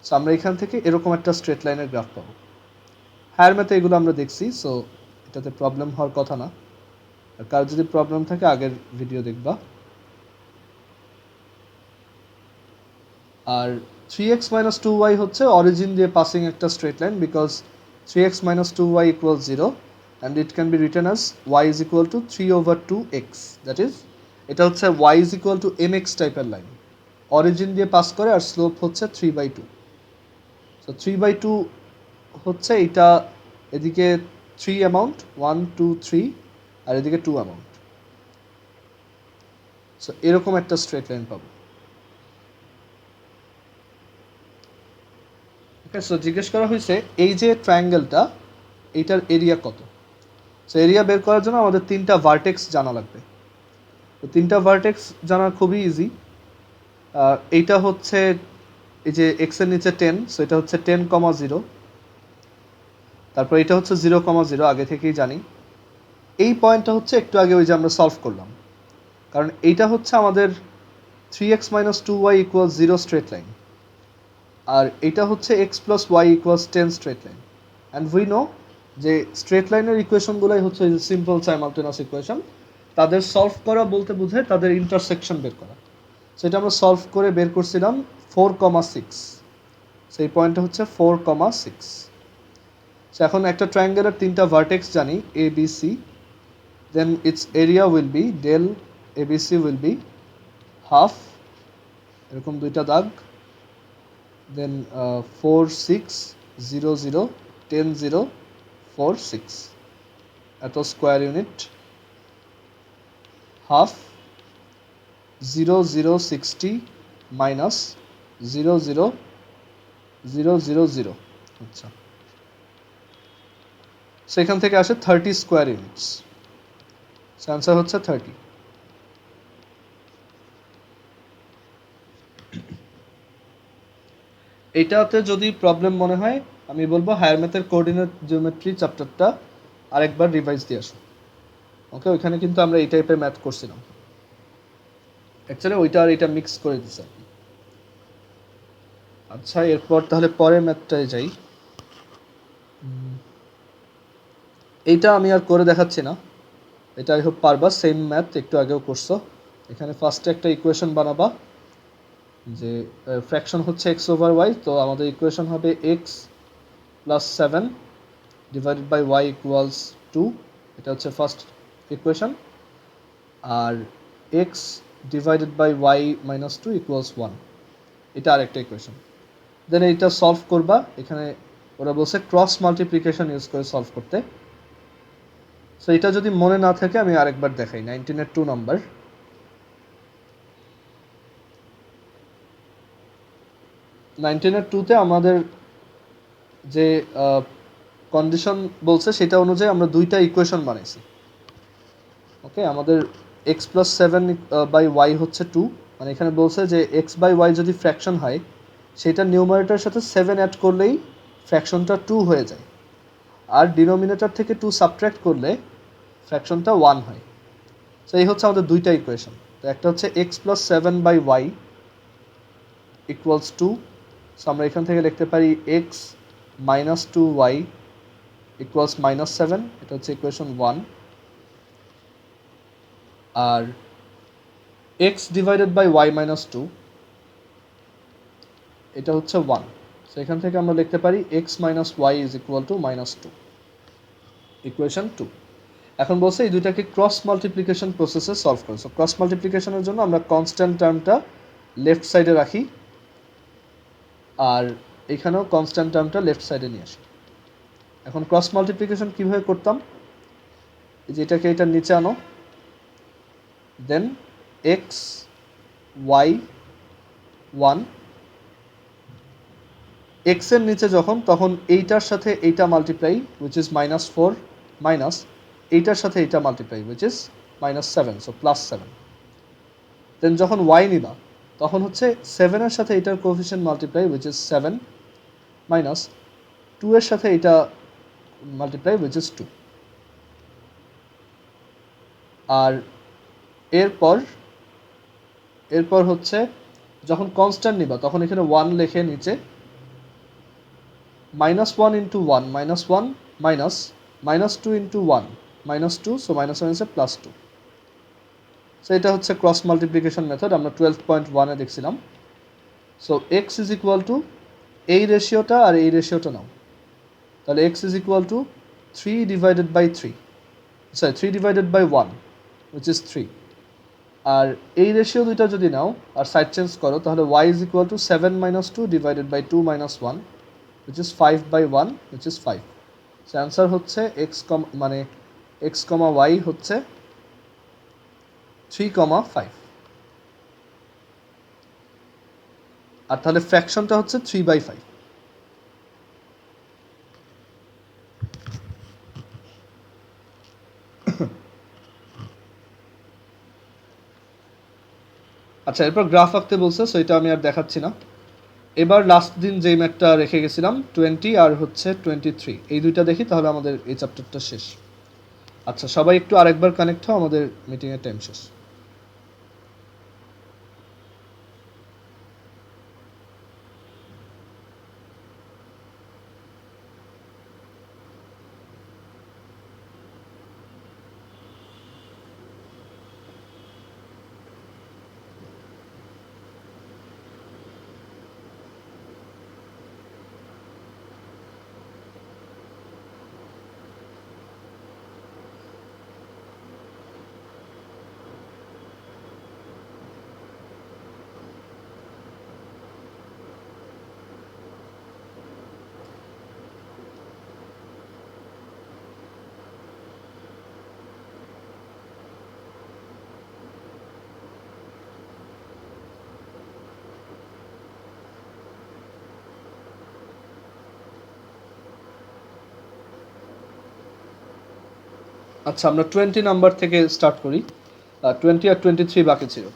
সো আমরা এখান থেকে এরকম একটা স্ট্রেট লাইনের গ্রাফ পাবো. হায়ার ম্যাথে এগুলো আমরা দেখছি, সো এটাতে প্রবলেম হওয়ার কথা না. আর কার যদি প্রবলেম থাকে আগের ভিডিও দেখবা. আর 3x মাইনাস 2y হচ্ছে অরিজিন দিয়ে পাসিং একটা straight line, because 3x minus 2y equal 0 and it can be written as y is equal two 3/2x. That is, এটা হচ্ছে y is equal two mx টাইপের লাইন, অরিজিন দিয়ে পাস করে, আর স্লোপ হচ্ছে 3/2. সো 3/2 হচ্ছে এটা, এদিকে 3 অ্যামাউন্ট, 1 2 3, আর এদিকে 2 অ্যামাউন্ট. সো এরকম একটা স্ট্রেট লাইন পাবো. সো জিজ্ঞেস করা হয়েছে এই যে ট্রায়াঙ্গেলটা, এইটার এরিয়া কত. সো এরিয়া বের করার জন্য আমাদের 3টা ভার্টেক্স জানা লাগবে. তো 3টা ভার্টেক্স জানা খুবই ইজি. এইটা হচ্ছে এই যে এক্সের নিচে 10, সো এটা হচ্ছে 10,0, তারপর এটা হচ্ছে 0,0, আগে থেকেই জানি. এই পয়েন্টটা হচ্ছে একটু আগে ওই যে আমরা সলভ করলাম, কারণ এইটা হচ্ছে আমাদের 3x minus 2y equals 0 straight line, আর এটা হচ্ছে x plus y equals 10 straight line. And we know যে স্ট্রেট লাইনের ইকুয়েশনগুলোই হচ্ছে সিম্পল সাইমালটেনাস ইকুয়েশন, তাদের সলভ করা বলতে বোঝায় তাদের ইন্টারসেকশন বের করা। সো এটা আমরা সলভ করে বের করছিলাম 4,6, সেই পয়েন্টটা হচ্ছে 4,6। সো এখন একটা ট্রায়াঙ্গেলের তিনটা ভার্টেক্স জানি, A B C, then its area will be del A B C will be half, এরকম দুইটা দাগ, দেন 4 6 0 0 10 0 4 6, এত স্কোয়ার ইউনিট, হাফ 0 0 60 মাইনাস 0 0 0 0 0। আচ্ছা, সেখান থেকে আসে 30 স্কোয়ার ইউনিটস, অ্যান্সার হচ্ছে 30। এইটাতে যদি প্রবলেম মনে হয় আমি বলবো হায়ার ম্যাথের কোঅর্ডিনেট জিওমেট্রি চ্যাপ্টারটা আরেকবার রিভাইজ দিয়ে আসো। ওকে, ওইখানে কিন্তু আমরা এই টাইপের ম্যাথ করছিলাম, অ্যাকচুয়ালি ওইটা আর এটা মিক্স করে দিচ্ছে। আচ্ছা, এরপর তাহলে পরের ম্যাথটায় যাই। এইটা আমি আর করে দেখাচ্ছি না, এটা আই হোপ পারবা, সেম ম্যাথ একটু আগেও করছো। এখানে ফার্স্টে একটা ইকুয়েশন বানাবা যে ফ্র্যাকশন হচ্ছে এক্স ওভার ওয়াই, তো আমাদের ইকুয়েশন হবে x plus 7 divided by y equals 2, এটা হচ্ছে ফার্স্ট ইকুয়েশন। আর x divided by y minus 2 equals 1, এটা আরেকটা ইকুয়েশন। দেন এইটা সলভ করবা, এখানে ওরা বলছে ক্রস মাল্টিপ্লিকেশন ইউজ করে সলভ করতে। সো এটা যদি মনে না থাকে আমি আরেকবার দেখাই, 19-এর 2 নাম্বার। 19-এর 2-তে আমাদের যে কন্ডিশন বলছে সেটা অনুযায়ী আমরা দুইটা ইকুয়েশন বানাইছি। ওকে, আমাদের এক্স প্লাস 7 বাই ওয়াই হচ্ছে 2, মানে এখানে বলছে যে এক্স বাই ওয়াই যদি ফ্র্যাকশন হয় সেটা নিউমারেটরের সাথে 7 অ্যাড করলেই ফ্র্যাকশনটা 2 হয়ে যায়, আর ডিনোমিনেটর থেকে 2 সাবট্র্যাক্ট করলে ফ্র্যাকশনটা 1 হয়। সো এই হচ্ছে আমাদের দুইটা ইকুয়েশন। তো একটা হচ্ছে x plus 7 by y equals 2, so আমরা এখান থেকে লিখতে পারি x minus 2 y equals minus 7, এটা হচ্ছে ইকুয়েশন 1। আর x divided by y minus 2, এটা হচ্ছে 1, সো এখান থেকে আমরা লিখতে পারি x minus y is equal to minus 2, equation 2। এখন বলছে এই দুইটাকে ক্রস মাল্টিপ্লিকেশন প্রসেসে সলভ করে। সো ক্রস মাল্টিপ্লিকেশনের জন্য আমরা কনস্ট্যান্ট টার্মটা লেফট সাইডে রাখি, আর এখানেও কনস্ট্যান্ট টার্মটা লেফট সাইডে নিয়ে আসি। এখন ক্রস মাল্টিপ্লিকেশন কীভাবে করতাম, যেটাকে এটার নিচে আনো, দেন এক্স ওয়াই 1, এক্সের নিচে যখন, তখন এইটার সাথে এইটা multiply which is minus 4, minus এইটার সাথে এইটা multiply which is minus 7, so plus 7। Then যখন ওয়াই নিবা তখন হচ্ছে 7-এর সাথে এইটার coefficient multiply which is 7, minus 2-এর সাথে এইটা মাল্টিপ্লাই উইচ ইজ 2। আর এরপর হচ্ছে যখন কনস্ট্যান্ট নিবা তখন এখানে 1 লেখে নিচে, minus 1 into 1 minus 1 minus minus 2 into 1 minus 2, so minus 1 is plus 2। So এটা হচ্ছে ক্রস মাল্টিপ্লিকেশন মেথড, আমরা 12.1-এ দেখছিলাম। So x is equal to এই রেশিওটা আর এই রেশিওটা নাও, তাহলে x is equal to 3 divided by 3, sorry 3 divided by 1 which is 3। আর এই রেশিও দুইটা যদি নাও আর সাইড চেঞ্জ করো তাহলে y is equal to 7 minus 2 divided by 2 minus 1 which is 5 by 1 which is 5. So answer হচ্ছে মানে x, y হচ্ছে 3,5, আর তাহলে ফ্র্যাকশনটা হচ্ছে 3/5। আচ্ছা, এরপর গ্রাফ আঁকতে বলছে, সো এটা আমি আর দেখাচ্ছি না। এবার লাস্ট দিন যেই ম্যাথটা রেখে গেছিলাম 20 আর হচ্ছে 23, এই দুইটা দেখি তাহলে আমাদের এই চ্যাপ্টারটা শেষ। আচ্ছা, সবাই একটু আরেকবার কানেক্ট হও, আমাদের মিটিংয়ের টাইম শেষ। আচ্ছা, আমরা 20 নাম্বার থেকে স্টার্ট করি। 20 আর 23 বাকি ছিল।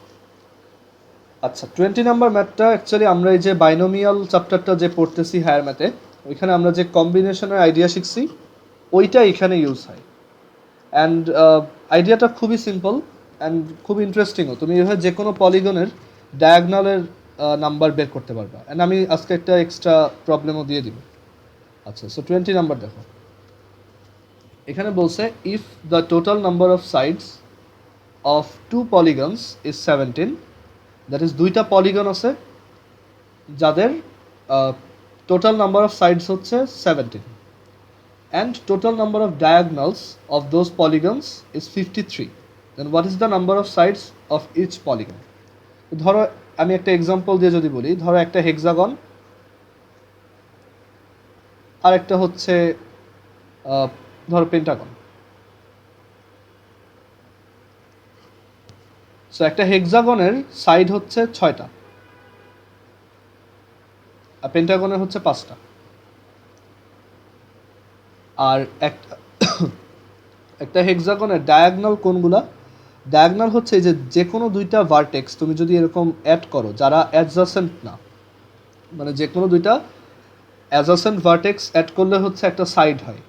আচ্ছা, 20 নাম্বার ম্যাথটা অ্যাকচুয়ালি আমরা এই যে বাইনোমিয়াল চ্যাপ্টারটা যে পড়তেছি হায়ার ম্যাথে, ওইখানে আমরা যে কম্বিনেশনের আইডিয়া শিখছি ওইটা এখানে ইউজ হয়। অ্যান্ড আইডিয়াটা খুবই সিম্পল অ্যান্ড খুব ইন্টারেস্টিংও। তুমি এভাবে যে কোনো পলিগনের ডায়াগনালের নাম্বার বের করতে পারবা। অ্যান্ড আমি আজকে একটা এক্সট্রা প্রবলেমও দিয়ে দিব। আচ্ছা, সো 20 নাম্বার দেখো, এখানে বলছে if the total number of sides of two polygons is 17, that is দুইটা পলিগন আছে যাদের টোটাল নাম্বার অফ সাইডস হচ্ছে 17, and total number of diagonals of those polygons is 53, then what is the number of sides of each polygon? ধরো আমি একটা এক্সাম্পল দিয়ে যদি বলি, ধরো একটা হেক্সাগন আর একটা হচ্ছে ধরো পেন্টাগন। সো একটা হেক্সাগনের সাইড হচ্ছে 6টা আর পেন্টাগনের হচ্ছে 5টা। আর একটা হেক্সাগনের ডায়াগনাল কোনগুলা? ডায়াগনাল হচ্ছে যে কোনো দুইটা ভার্টেক্স তুমি যদি এরকম অ্যাড করো যারা অ্যাডজাসেন্ট না, মানে যে কোনো দুইটা অ্যাডজাসেন্ট ভার্টেক্স অ্যাড করলে হচ্ছে একটা সাইড হয়,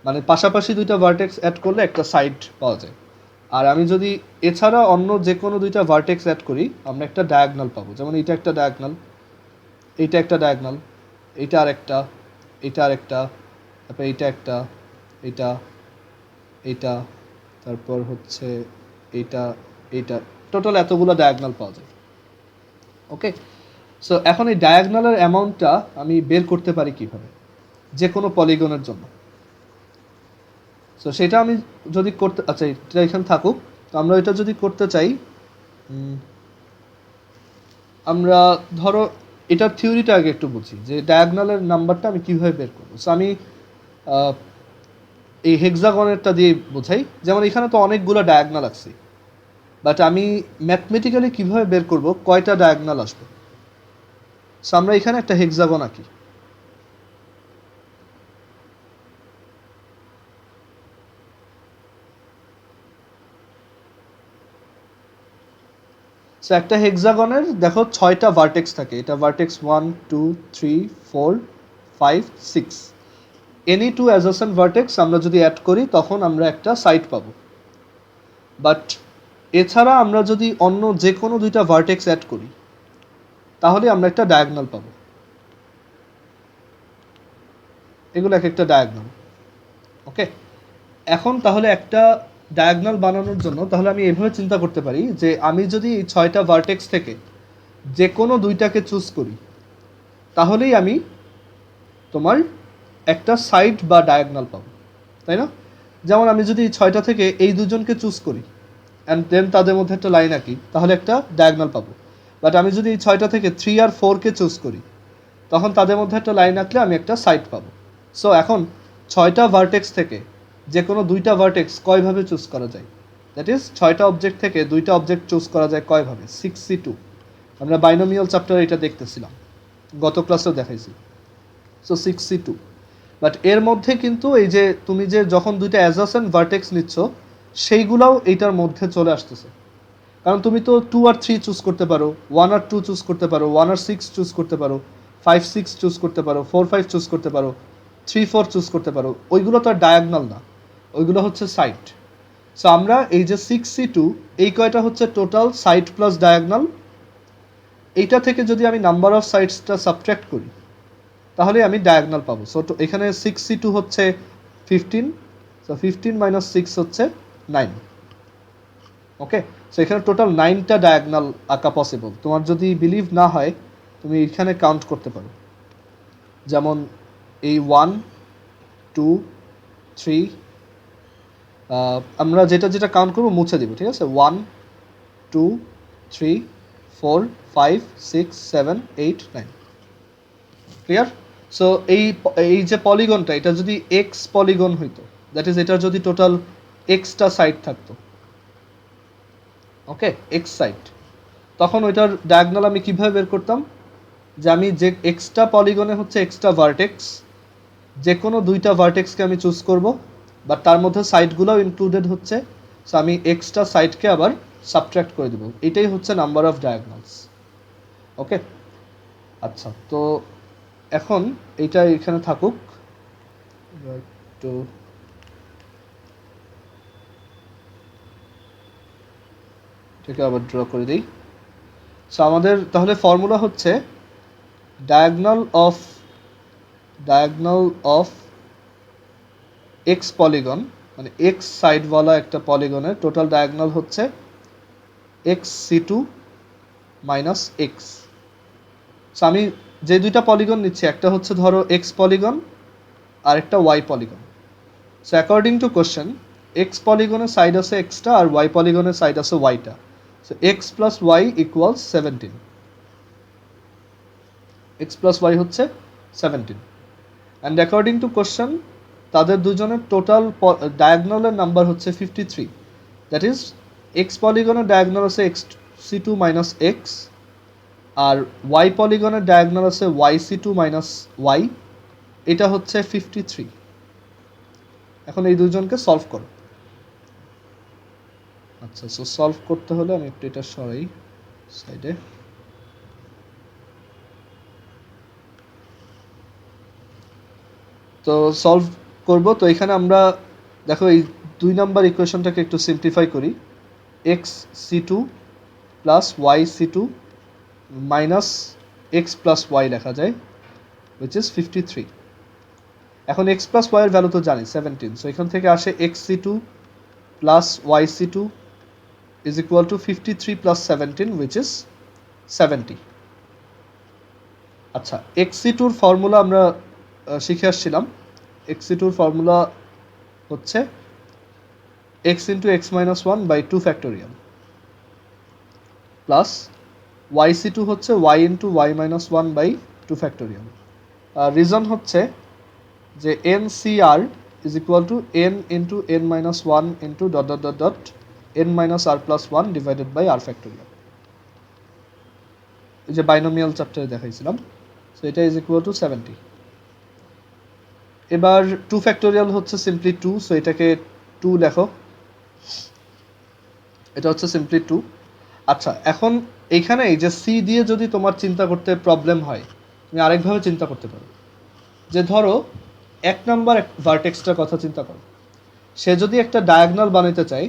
মানে পাশাপাশি দুইটা ভার্টেক্স অ্যাড করলে একটা সাইড পাওয়া যায়। আর আমি যদি এছাড়া অন্য যে কোনো দুইটা ভার্টেক্স অ্যাড করি আমরা একটা ডায়াগনাল পাবো। যেমন এইটা একটা ডায়াগনাল, এইটা একটা ডায়াগনাল, এইটা আরেকটা, এইটা আরেকটা, তারপর এইটা একটা, এইটা, এইটা, তারপর হচ্ছে এইটা, এইটা, টোটাল এতগুলো ডায়াগনাল পাওয়া যায়। ওকে, সো এখন এই ডায়াগনালের অ্যামাউন্টটা আমি বের করতে পারি কিভাবে যে কোনো পলিগনের জন্য। সো সেটা আমি যদি করতে, আচ্ছা এটা এখানে থাকুক, তো আমরা এটা যদি করতে চাই, আমরা ধরো এটার থিওরিটা আগে একটু বুঝি যে ডায়াগনালের নাম্বারটা আমি কীভাবে বের করবো। সো আমি এই হেক্সাগনেরটা দিয়ে বোঝাই। যেমন এখানে তো অনেকগুলো ডায়াগনাল আছে, বাট আমি ম্যাথমেটিক্যালি কীভাবে বের করব কয়টা ডায়াগনাল আসবে। সো আমরা এখানে একটা হেক্সাগন আঁকি। সো একটা হেক্সাগনের দেখো 6টা ভার্টেক্স থাকে, এটা vertex 1 2 3 4 5 6। Any two adjacent vertex আমরা যদি অ্যাড করি তখন আমরা একটা সাইড পাবো। বাট এছাড়া আমরা যদি অন্য যে কোনো দুইটা ভার্টেক্স অ্যাড করি তাহলে আমরা একটা ডায়াগনাল পাবো। এগুলো এক একটা ডায়াগনাল। ওকে, এখন তাহলে একটা ডায়াগনাল বানানোর জন্য তাহলে আমি এভাবে চিন্তা করতে পারি যে আমি যদি এই 6টা ভার্টেক্স থেকে যে কোনো দুইটাকে চুজ করি তাহলেই আমি তোমার একটা সাইড বা ডায়াগনাল পাবো, তাই না? যেমন আমি যদি 6টা থেকে এই দুজনকে চুজ করি অ্যান্ড দেন তাদের মধ্যে একটা লাইন আঁকি তাহলে একটা ডায়াগনাল পাবো। বাট আমি যদি এই 6টা থেকে 3 আর 4কে চুজ করি তখন তাদের মধ্যে একটা লাইন আঁকলে আমি একটা সাইড পাবো। সো এখন 6টা ভার্টেক্স থেকে যে কোনো দুইটা ভার্টেক্স কয়ভাবে চুজ করা যায়? দ্যাট ইজ 6টা অবজেক্ট থেকে দুইটা অবজেক্ট চুজ করা যায় কয়ভাবে? 6C2। আমরা বাইনোমিয়াল চ্যাপ্টারে এটা দেখতেছিলাম, গত ক্লাসেও দেখাইছি। So 6C2। বাট এর মধ্যে কিন্তু এই যে তুমি যে যখন দুইটা অ্যাডজেসেন্ট ভার্টেক্স নিচ্ছ সেইগুলাও এইটার মধ্যে চলে আসতেছে। কারণ তুমি তো 2 আর 3 চুজ করতে পারো, 1 আর 2 চুজ করতে পারো, 1 আর 6 চুজ করতে পারো, 5 6 চুজ করতে পারো, 4 5 চুজ করতে পারো, 3 4 চুজ করতে পারো। ওইগুলো তো আর ডায়াগনাল না, ওইগুলো হচ্ছে সাইড। সো আমরা এই যে 6C2 এই কয়টা হচ্ছে টোটাল সাইড প্লাস ডায়াগনাল, এইটা থেকে যদি আমি নাম্বার অফ সাইডসটা সাবট্রাক্ট করি তাহলে আমি ডায়াগনাল পাবো। সো এখানে 6C2 হচ্ছে 15, সো 15 মাইনাস 6 হচ্ছে 9। ওকে, সো এখানে টোটাল 9টা ডায়াগনাল আঁকা পসিবল। তোমার যদি বিলিভ না হয় তুমি এখানে কাউন্ট করতে পারো, যেমন এই 1 2 3, আমরা যেটা যেটা কাউন্ট করবো মুছে দিব, ঠিক আছে? 1 2 3 4 5 6 7 8 9, ক্লিয়ার? সো এই যে পলিগনটা, এটা যদি এক্স পলিগন হইতো, দ্যাট ইজ এটার যদি টোটাল এক্সটা সাইড থাকতো, ওকে, এক্স সাইড, তখন ওইটার ডায়াগনাল আমি কিভাবে বের করতাম? যে আমি যে এক্সট্রা পলিগনে হচ্ছে এক্সট্রা ভার্টেক্স, যে কোনো দুইটা ভার্টেক্সকে আমি চুজ করব, বাট তার মধ্যে সাইডগুলোও ইনক্লুডেড হচ্ছে। সো আমি এক্সট্রা সাইডকে আবার সাবট্রাক্ট করে দেব। এটাই হচ্ছে নাম্বার অফ ডায়াগনালস। ওকে, আচ্ছা, তো এখন এইটা এখানে থাকুক, তো এটাকে আবার ড্র করে দিই। সো আমাদের তাহলে ফর্মুলা হচ্ছে ডায়াগনাল অফ এক্স পলিগন, মানে এক্স সাইডওয়ালা একটা পলিগনের টোটাল ডায়াগনাল হচ্ছে xC2 মাইনাস এক্স। সো আমি যে দুইটা পলিগন নিচ্ছি, একটা হচ্ছে ধরো এক্স পলিগন আর একটা y polygon. So according to question x পলিগনের সাইড আছে এক্সটা আর ওয়াই পলিগনের সাইড আছে ওয়াইটা। So x plus y equals 17, x plus y হচ্ছে 17, অ্যান্ড অ্যাকর্ডিং টু কোশ্চেন তাদের দুজনের টোটাল ডায়াগনালের নাম্বার হচ্ছে 53। দ্যাট ইজ এক্স পলিগনের ডায়াগনাল আছে xC2 মাইনাস এক্স, আর ওয়াই পলিগনের ডায়াগনাল আছে yC2 মাইনাস ওয়াই, এটা হচ্ছে 53। এখন এই দুজনকে সলভ করো। আচ্ছা, সো সলভ করতে হলে আমি একটু এটা সরাই সাইডে। তো সলভ করব, তো এখানে আমরা দেখো এই 2 নাম্বার ইকুয়েশনটাকে একটু সিম্পলিফাই করি। xC2 plus yC2 minus x plus y লেখা যায়, উইচ ইজ 53। এখন এক্স প্লাস ওয়াই এর ভ্যালু তো জানি 17, সো এখান থেকে আসে xC2 plus yC2 is equal to 53 plus 17, which is 70। আচ্ছা, xC2 ফর্মুলা আমরা শিখে আসছিলাম। xC2 ফর্মুলা হচ্ছে x into x minus 1 by 2 factorial plus yC2 হচ্ছে y into y minus 1 by 2 factorial. Reason হচ্ছে যে NCR is equal to n into n minus 1 into dot dot dot dot n minus r plus 1 divided by r factorial, এই যে বাইনোমিয়াল চ্যাপ্টারে দেখাইছিলাম। সো এটা ইজ ইকুয়াল টু 70। এবার 2 ফ্যাক্টোরিয়াল হচ্ছে সিম্পলি 2, সো এটাকে 2 লেখো, এটা হচ্ছে সিম্পলি 2। আচ্ছা, এখন এইখানে এই যে সি দিয়ে যদি তোমার চিন্তা করতে প্রবলেম হয়, তুমি আরেকভাবে চিন্তা করতে পারো। যে ধরো 1 নাম্বার ভার্টেক্সটার কথা চিন্তা করো, সে যদি একটা ডায়াগনাল বানাইতে চায়,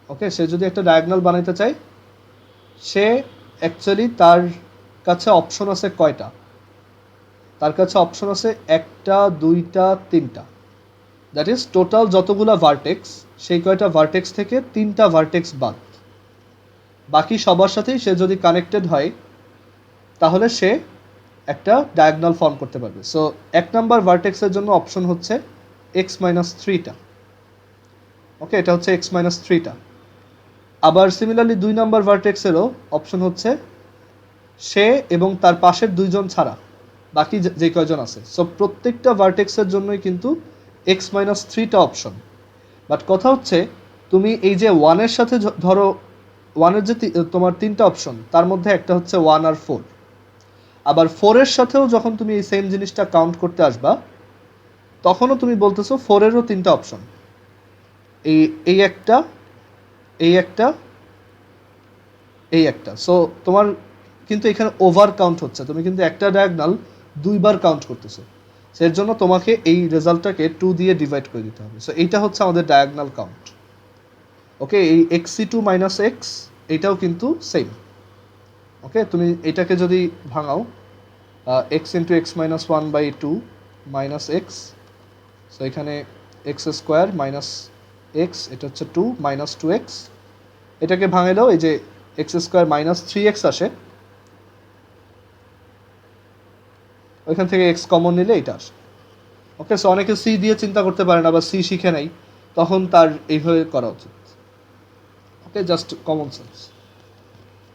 ওকে, সে যদি একটা ডায়াগনাল বানাইতে চায়, সে অ্যাকচুয়ালি তার কাছে অপশন আছে কয়টা? তার কাছে অপশন আছে 1টা 2টা 3টা, দ্যাট ইজ টোটাল যতগুলা ভার্টেক্স, সেই কয়টা ভার্টেক্স থেকে 3টা ভার্টেক্স বাদ, বাকি সবার সাথেই সে যদি কানেক্টেড হয় তাহলে সে একটা ডায়াগনাল ফর্ম করতে পারবে। সো 1 নাম্বার ভার্টেক্সের জন্য অপশন হচ্ছে x মাইনাস 3টা, ওকে, এটা হচ্ছে x মাইনাস 3টা। আবার সিমিলারলি 2 নাম্বার ভার্টেক্সেরও অপশন হচ্ছে সে এবং তার পাশের দুইজন ছাড়া বাকি যে কয়জন আছে। সো প্রত্যেকটা ভার্টেক্সের জন্যই কিন্তু x মাইনাস 3টা অপশন। বাট কথা হচ্ছে তুমি এই যে 1 এর সাথে ধরো 1 এর যে তোমার 3টা অপশন, তার মধ্যে একটা হচ্ছে 1 আর 4, আবার 4 এর সাথেও যখন তুমি এই সেম জিনিসটা কাউন্ট করতে আসবা তখনও তুমি বলতেছো 4 এরও 3টা অপশন, এই একটা, এই একটা, এই একটা। সো তোমার কিন্তু এখানে ওভার কাউন্ট হচ্ছে, তুমি কিন্তু একটা ডায়াগনাল 2বার কাউন্ট করতেছো। এর জন্য তোমাকে এই রেজাল্টটাকে 2 দিয়ে ডিভাইড করে দিতে হবে। সো এইটা হচ্ছে আমাদের ডায়াগোনাল কাউন্ট। ওকে, এই xc2 মাইনাস এক্স এইটাও কিন্তু সেম। ওকে, তুমি এটাকে যদি ভাঙাও x into x minus one by two minus x, so এখানে এক্স স্কোয়ার মাইনাস এক্স, এটা হচ্ছে টু মাইনাস টু এক্স। এটাকে ভাঙালেও এই যে x square minus three x আসে, ওইখান থেকে এক্স কমন নিলে এটা আসে। ওকে, সো অনেকে সি দিয়ে চিন্তা করতে পারে না বা সি শিখে নাই, তখন তার এইভাবে করা উচিত। Okay, just common sense.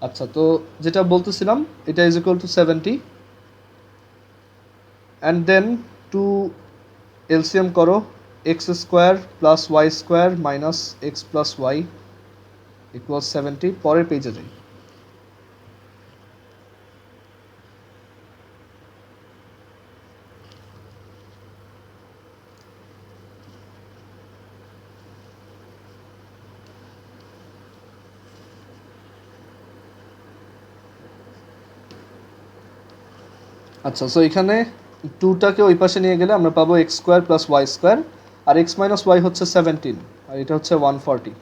আচ্ছা, তো যেটা বলতেছিলাম এটা is equal to 70 and then to LCM করো, x square plus y square minus x plus y equal 70। পরের পেজে যাই। আচ্ছা, সো এখানে টুটাকে ওই পাশে নিয়ে গেলে আমরা পাবো x square plus y square, আর এক্স মাইনাস ওয়াই হচ্ছে 17 আর এটা হচ্ছে 140।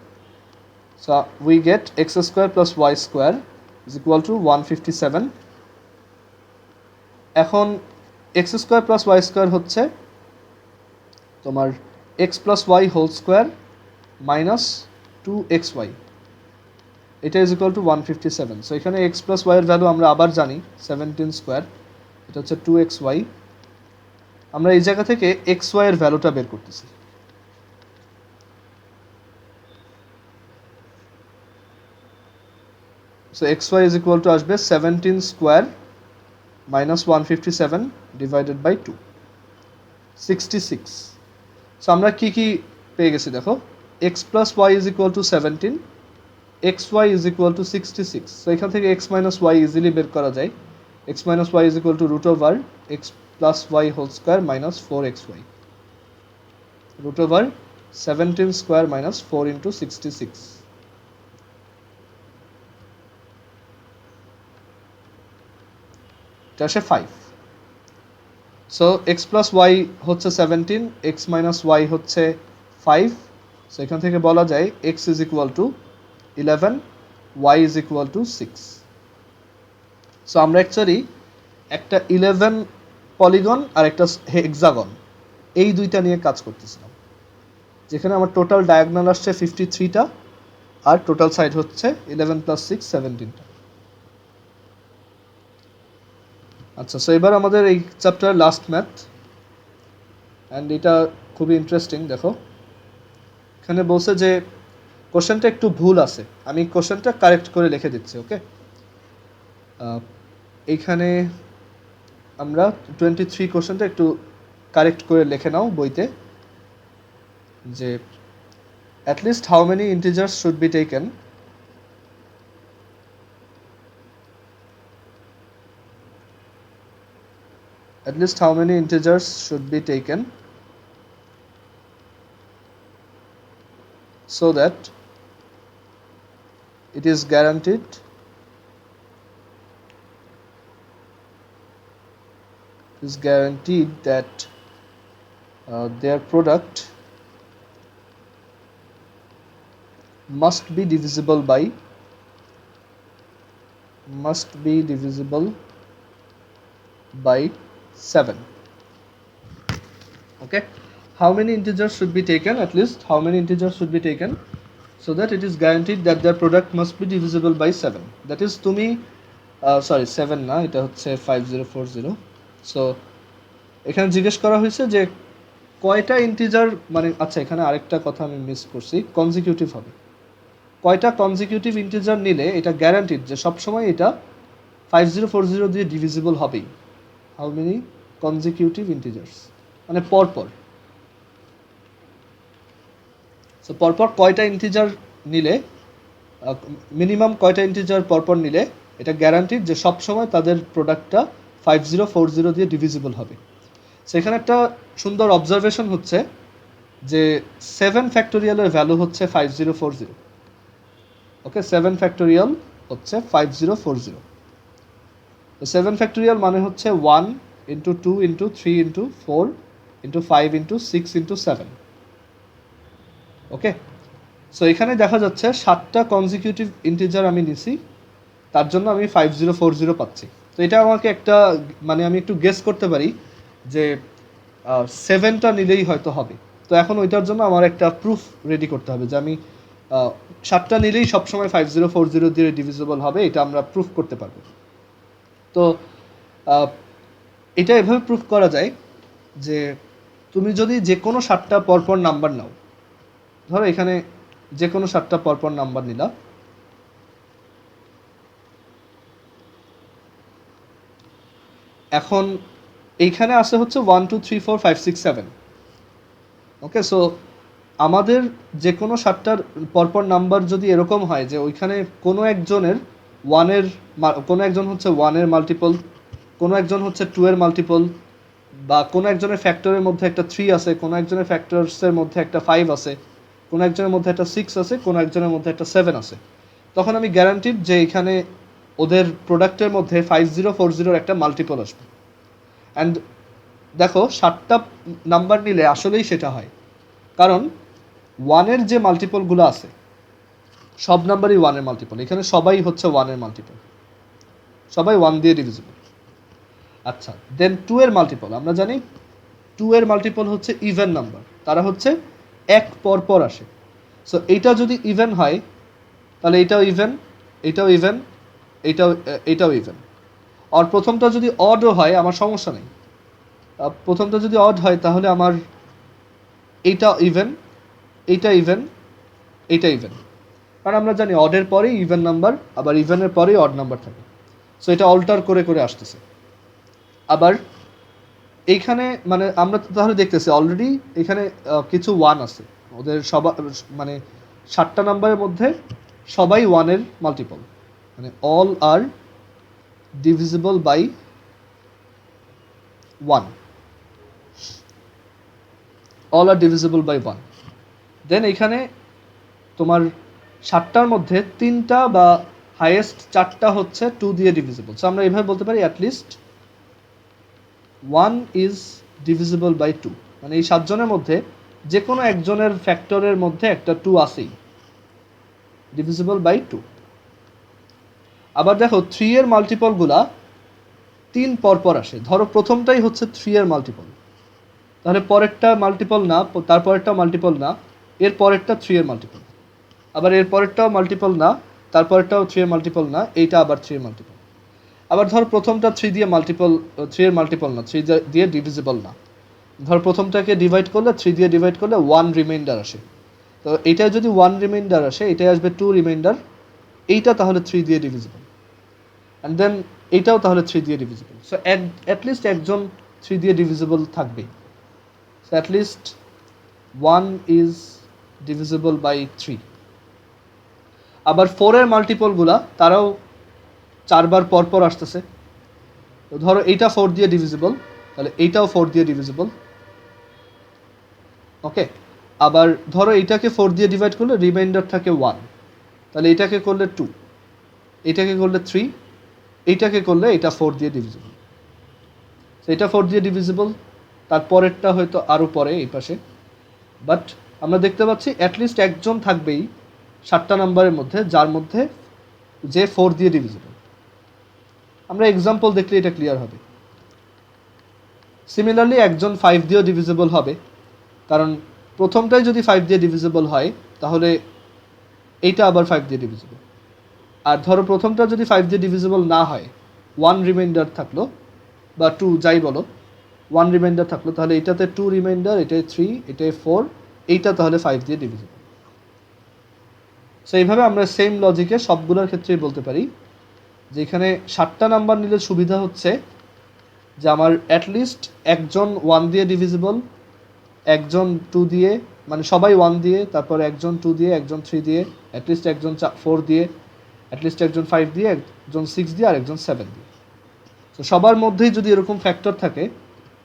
So we get x square plus y square is equal to 157। এখন x square plus y square হচ্ছে তোমার x plus y whole square minus two x y, এটা ইজ ইকুয়াল টু 157। সো এখানে এক্স প্লাস ওয়াইয়ের ভ্যালু আমরা আবার জানি 17 স্কোয়ার, এটা হচ্ছে 2xy। আমরা এই জায়গা থেকে xy এর ভ্যালুটা বের করতেছি। So xy is equal to আসবে 17 square minus 157 divided by 2, 66। So আমরা কি কি পেয়ে গেছি দেখো, x plus y is equal to 17, xy is equal to 66। So এখান থেকে x মাইনাস ওয়াই ইজিলি বের করা যায়। x minus y is equal to root over x plus y whole square minus 4xy, root over 17 square minus 4 into 66, এটা আসে 5। সো x plus y হচ্ছে 17, x minus y হচ্ছে 5। সো এখান থেকে বলা যায় x is equal to 11, y is equal to 6। So আমরা অ্যাকচুয়ালি একটা 11 পলিগন আর একটা হেক্সাগন এই দুইটা নিয়ে কাজ করতেছিলাম, যেখানে আমার টোটাল ডায়াগোনাল আসছে 53টা আর টোটাল সাইড হচ্ছে 11 প্লাস 6 17টা। আচ্ছা, সো এবার আমাদের এই চ্যাপ্টার লাস্ট ম্যাথ, অ্যান্ড এটা খুবই ইন্টারেস্টিং। দেখো এখানে বলছে যে কোশ্চেনটা একটু ভুল আছে, আমি কোশ্চেনটা কারেক্ট করে লিখে দিচ্ছি। ওকে, এইখানে আমরা 23 কোশ্চেনটা একটু কারেক্ট করে লিখে নাও বইতে, যে at least how many integers should be taken so that it is guaranteed that their product must be divisible by 7. Okay, how many integers should be taken, at least how many integers should be taken so that it is guaranteed that their product must be divisible by 7, that is তুমি সরি 7 না, এটা হচ্ছে 5040। সো এখানে জিজ্ঞেস করা হয়েছে যে কয়টা ইন্টিজার, মানে আচ্ছা এখানে আরেকটা কথা আমি মিস করছি, কনজিকিউটিভ হবে, কয়টা কনজিকিউটিভ ইন্টিজার নিলে এটা গ্যারান্টিড যে সবসময় এটা 5040 দিয়ে ডিভিজিবল হবেই। হাউ মেনি কনজিকিউটিভ ইন্টিজার্স মানে পরপর, সো পরপর কয়টা ইন্টিজার নিলে, মিনিমাম কয়টা ইন্টিজার পরপর নিলে এটা গ্যারান্টিড যে সবসময় তাদের প্রোডাক্টটা 5040 দিয়ে ডিভিজিবল হবে। সেখানে একটা সুন্দর অবজারভেশন হচ্ছে যে 7 ফ্যাক্টোরিয়ালের ভ্যালু হচ্ছে 5040। ওকে, 7 ফ্যাক্টোরিয়াল হচ্ছে 5040। তো 7 ফ্যাক্টোরিয়াল মানে হচ্ছে 1 into 2 into 3 into 4 into 5 into 6 into 7। ওকে, সো এখানে দেখা যাচ্ছে 7টা কনজিকিউটিভ ইন্টিজার আমি নিছি, তার জন্য আমি 5040 পাচ্ছি। তো এটা আমাকে একটা মানে আমি একটু গেস করতে পারি যে 7টা নিলেই হয়তো হবে। তো এখন ওইটার জন্য আমার একটা প্রুফ রেডি করতে হবে যে আমি 7টা নিলেই সবসময় 5040 দিয়ে ডিভিজিবল হবে, এটা আমরা প্রুফ করতে পারবো। তো এটা এভাবে প্রুফ করা যায় যে তুমি যদি যে কোনো 7টা পরপর নাম্বার নাও, ধরো এখানে যে কোনো 7টা পরপর নাম্বার নিলা, এখন এইখানে আসে হচ্ছে 1 2 3 4 5 6 7। ওকে, সো আমাদের যে কোনো 7টার পরপর নাম্বার যদি এরকম হয় যে ওইখানে কোনো একজনের কোনো একজন হচ্ছে 1-এর মাল্টিপল, কোনো একজন হচ্ছে 2-এর মাল্টিপল, বা কোনো একজনের ফ্যাক্টরের মধ্যে একটা 3 আছে, কোনো একজনের ফ্যাক্টরসের মধ্যে একটা 5 আছে, কোনো একজনের মধ্যে একটা 6 আছে, কোনো একজনের মধ্যে একটা 7 আছে, তখন আমি গ্যারান্টিড যে এখানে ওদের প্রোডাক্টের মধ্যে 5040-র একটা মাল্টিপল আসবে। অ্যান্ড দেখো 7টা নাম্বার নিলে আসলেই সেটা হয়, কারণ 1-এর যে মাল্টিপলগুলো আছে সব নাম্বারই 1-এর মাল্টিপল, এখানে সবাই হচ্ছে 1-এর মাল্টিপল, সবাই 1 দিয়ে ডিভিজিবল। আচ্ছা, দেন 2-এর মাল্টিপল, আমরা জানি 2-এর মাল্টিপল হচ্ছে ইভেন নাম্বার, তারা হচ্ছে এক পর পর আসে। সো এইটা যদি ইভেন হয় তাহলে এইটাও ইভেন, এইটাও ইভেন, এইটাও ইভেন। আর প্রথমটা যদি অডও হয় আমার সমস্যা নেই, প্রথমটা যদি অড হয় তাহলে আমার এইটা ইভেন, এইটা ইভেন, এইটা ইভেন, কারণ আমরা জানি অডের পরেই ইভেন নাম্বার, আবার ইভেনের পরেই অড নাম্বার থাকে। সো এটা অল্টার করে করে আসতেছে। আবার এইখানে মানে আমরা তাহলে দেখতেছি অলরেডি এখানে কিছু 1 আছে, ওদের সবার মানে 7টা নাম্বারের মধ্যে সবাই 1-এর মাল্টিপল, মানে all are divisible by 1, all are divisible by 1। Then এখানে তোমার 7টার মধ্যে 3টা বা হাইয়েস্ট 4টা হচ্ছে 2 দিয়ে ডিভিজিবল। সো আমরা এইভাবে বলতে পারি অ্যাটলিস্ট 1 ইজ ডিভিজিবল বাই 2, মানে এই 7 জনের মধ্যে যে কোনো একজনের ফ্যাক্টরের মধ্যে একটা 2 আছেই, ডিভিজিবল বাই 2। আবার দেখো 3-এর মাল্টিপলগুলা 3 পরপর আসে, ধরো প্রথমটাই হচ্ছে 3-এর মাল্টিপল, তাহলে পরেরটা মাল্টিপল না, তারপরেরটা মাল্টিপল না, এর পরেরটা 3-এর মাল্টিপল, আবার এর পরেরটাও মাল্টিপল না, তারপরেরটাও 3-এর মাল্টিপল না, এইটা আবার 3-এর মাল্টিপল। আবার ধর প্রথমটা 3 দিয়ে মাল্টিপল, 3-এর মাল্টিপল না, 3 দিয়ে ডিভিজিবল না, ধর প্রথমটাকে ডিভাইড করলে 3 দিয়ে ডিভাইড করলে 1 রিমাইন্ডার আসে, তো এইটা যদি 1 রিমাইন্ডার আসে এটাই আসবে 2 রিমাইন্ডার, এইটা তাহলে 3 দিয়ে ডিভিজিবল, অ্যান্ড দেন এইটাও তাহলে 3 দিয়ে ডিভিজিবল। সো অ্যাটলিস্ট একজন 3 দিয়ে ডিভিজিবল থাকবেই। So at least 1 is divisible by 3। আবার 4-এর মাল্টিপলগুলা তারাও 4বার পরপর আসতেছে, তো ধরো এইটা 4 দিয়ে ডিভিজিবল, তাহলে এইটাও 4 দিয়ে ডিভিজিবল। ওকে, আবার ধরো এইটাকে 4 দিয়ে ডিভাইড করলে রিমাইন্ডার থাকে 1, তাহলে এইটাকে করলে 2, এইটাকে করলে 3, এইটাকে করলে এটা 4 দিয়ে ডিভিজিবল। তো এটা 4 দিয়ে ডিভিজিবল, তারপরেরটা হয়তো আরও পরে এই পাশে, বাট আমরা দেখতে পাচ্ছি অ্যাটলিস্ট একজন থাকবেই 7টা নাম্বারের মধ্যে যার মধ্যে যে 4 দিয়ে ডিভিজিবল। আমরা এক্সাম্পল দেখলে এটা ক্লিয়ার হবে। সিমিলারলি একজন 5 দিয়েও ডিভিজিবল হবে, কারণ প্রথমটাই যদি 5 দিয়ে ডিভিজিবল হয় তাহলে এইটা আবার 5 দিয়ে ডিভিজিবল। আর ধরো প্রথমটা যদি 5 দিয়ে ডিভিজিবল না হয়, 1 রিমাইন্ডার থাকলো বা 2 যাই বলো, 1 রিমাইন্ডার থাকলো, তাহলে এটাতে 2 রিমাইন্ডার, এটাই 3, এটাই 4, এইটা তাহলে 5 দিয়ে ডিভিজিবল। সো এইভাবে আমরা সেম লজিকে সবগুলোর ক্ষেত্রেই বলতে পারি যে এখানে 7টা নাম্বার নিলে সুবিধা হচ্ছে যে আমার অ্যাটলিস্ট একজন 1 দিয়ে ডিভিজিবল, একজন 2 দিয়ে, মানে সবাই 1 দিয়ে, তারপর একজন 2 দিয়ে, একজন 3 দিয়ে, অ্যাটলিস্ট একজন 4 দিয়ে, অ্যাটলিস্ট একজন 5 দিয়ে, একজন 6 দিয়ে, আর একজন 7 দিয়ে। তো সবার মধ্যেই যদি এরকম ফ্যাক্টর থাকে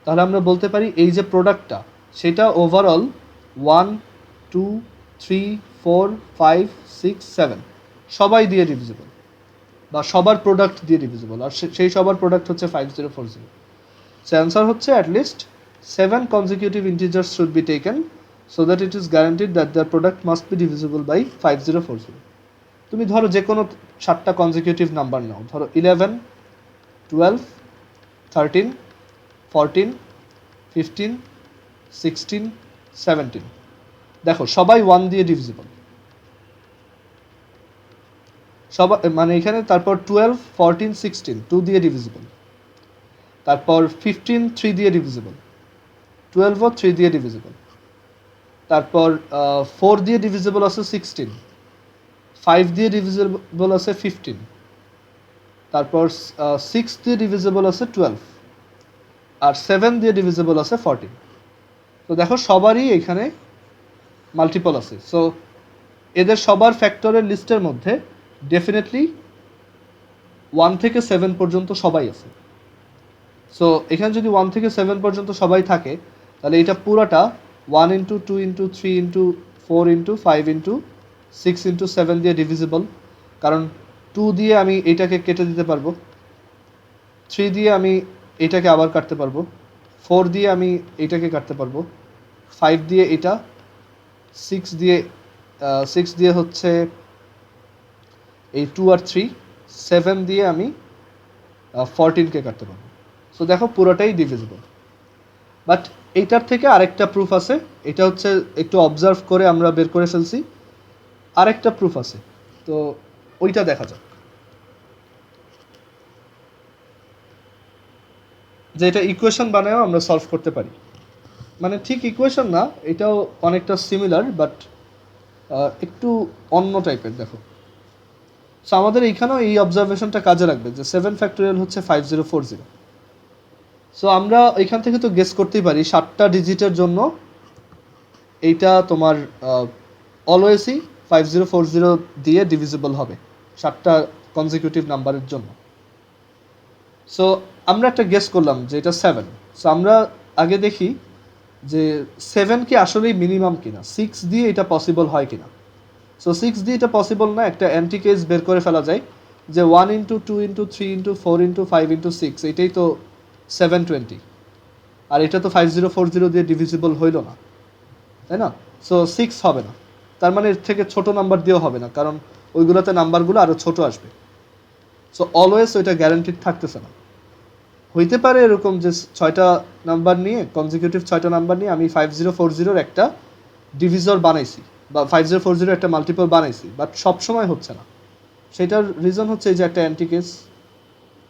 তাহলে আমরা বলতে পারি এই যে প্রোডাক্টটা সেটা ওভারঅল 1 2 3 4 5 6 7 সবাই দিয়ে ডিভিজিবল, বা সবার প্রোডাক্ট দিয়ে ডিভিজিবল, আর সেই সবার প্রোডাক্ট হচ্ছে 5040। সো অ্যান্সার হচ্ছে at least 7 consecutive integers should be taken so that it is guaranteed that their product must be divisible by 5040. তুমি ধরো যে কোনো 7টা কনজিকিউটিভ নাম্বার নাও, ধরো 11, 12, 13, 14, 15, 16, 17। দেখো সবাই 1 দিয়ে ডিভিজিবল, সবাই মানে এখানে তারপর 12, 14, 16 2 দিয়ে ডিভিজিবল, তারপর 15 3 দিয়ে ডিভিজিবল, 12ও 3 দিয়ে ডিভিজিবল, তারপর 4 দিয়ে ডিভিজিবল আছে 16, 5 দিয়ে ডিভিজিবল আছে 15, তারপর 6 দিয়ে ডিভিজিবল আছে 12, আর 7 দিয়ে ডিভিজিবল আছে 14। তো দেখো সবারই এখানে মাল্টিপল আছে। সো এদের সবার ফ্যাক্টরের লিস্টের মধ্যে ডেফিনেটলি 1 থেকে 7 পর্যন্ত সবাই আছে। সো এখানে যদি 1 থেকে 7 পর্যন্ত সবাই থাকে তাহলে এটা পুরাটা 1 into 2 into 3 into 4 into 5 into 6 into 7 দিয়ে ডিভিজিবল, কারণ 2 দিয়ে আমি এটাকে কেটে দিতে পারবো, 3 দিয়ে আমি এটাকে আবার কাটতে পারবো, 4 দিয়ে আমি এটাকে কাটতে পারবো, 5 দিয়ে এটা, 6 দিয়ে হচ্ছে এই 2 আর 3, 7 দিয়ে আমি 14কে কাটতে পারবো। সো দেখো পুরোটাই ডিভিজিবল। বাট এইটার থেকে আরেকটা প্রুফ আছে, এটা হচ্ছে একটু অবজার্ভ করে আমরা বের করে ফেলছি। আরেকটা প্রুফ আছে, তো ওইটা দেখা যাক। যে এটা ইকুয়েশন বানায়ও আমরা সলভ করতে পারি, মানে ঠিক ইকুয়েশন না, এটাও অনেকটা সিমিলার বাট একটু অন্য টাইপের। দেখো সো আমাদের এইখানেও এই অবজারভেশনটা কাজে লাগবে যে 7 ফ্যাক্টোরিয়াল হচ্ছে 5040। সো আমরা এখান থেকে তো গেস করতেই পারি 7টা ডিজিটের জন্য এইটা তোমার অলওয়েজই 5040 দিয়ে ডিভিজিবল হবে 7টা কনজিকিউটিভ নাম্বারের জন্য। সো আমরা একটা গেস করলাম যে এটা 7। সো আমরা আগে দেখি যে 7 কি আসলেই মিনিমাম কিনা, 6 দিয়ে এটা পসিবল হয় কিনা। সো 6 দিয়ে এটা পসিবল না, একটা অ্যান্টি কেস বের করে ফেলা যায় যে 1 into 2 into 3 into 4 into 5 into 6 এটাই তো 720, আর এটা তো 5040 দিয়ে ডিভিজিবল হইল না, তাই না? সো 6 হবে না, তার মানে এর থেকে ছোট নাম্বার দিয়েও হবে না, কারণ ওইগুলোতে নাম্বারগুলো আরও ছোট আসবে। সো অলওয়েজ ওইটা গ্যারান্টিড থাকতেছে না। হইতে পারে এরকম যে 6টা নাম্বার নিয়ে কনজিকিউটিভ 6টা নাম্বার নিয়ে আমি 5040-র একটা ডিভিজর বানাইছি বা 5040-র একটা মাল্টিপল বানাইছি, বাট সবসময় হচ্ছে না। সেটার রিজন হচ্ছে এই যে একটা অ্যান্টি কেস,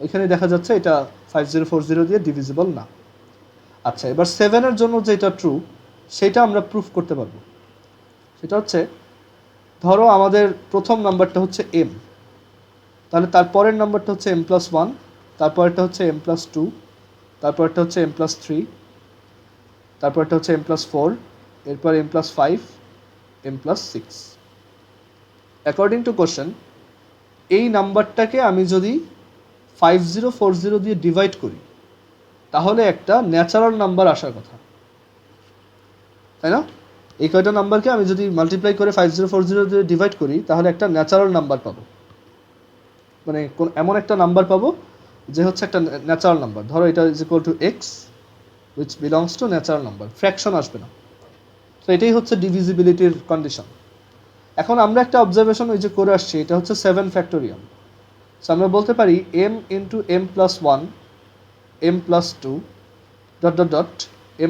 ওইখানে দেখা যাচ্ছে এটা 5040 দিয়ে ডিভিজিবল না। আচ্ছা, এবার 7-এর জন্য যেটা ট্রু সেটা আমরা প্রুফ করতে পারবো। সেটা হচ্ছে ধরো আমাদের প্রথম নাম্বারটা হচ্ছে m, তাহলে তারপরের নাম্বারটা হচ্ছে m+1, তারপরটা হচ্ছে m+2, তারপরটা হচ্ছে m+3, তারপরটা হচ্ছে m+4, এরপর m+5, m+6। According to question এই নাম্বারটাকে আমি যদি 5040 দিয়ে ডিভাইড করি তাহলে একটা ন্যাচারাল নাম্বার আসার কথা, তাই না? এই কয়টা নাম্বারকে আমি যদি মাল্টিপ্লাই করে 5040 দিয়ে ডিভাইড করি তাহলে একটা ন্যাচারাল নাম্বার পাবো, মানে এমন একটা নাম্বার পাবো যে হচ্ছে একটা ন্যাচারাল নাম্বার। ধরো এটা is equal to x which belongs to natural number, fraction আসবে না। তো এটাই হচ্ছে ডিভিজিবিলিটির কন্ডিশন। এখন আমরা একটা অবজারভেশন ওই যে করে আসছি, এটা হচ্ছে 7 ফ্যাক্টোরিয়াল। সো আমরা বলতে পারি m into m+1, m+2 dot dot dot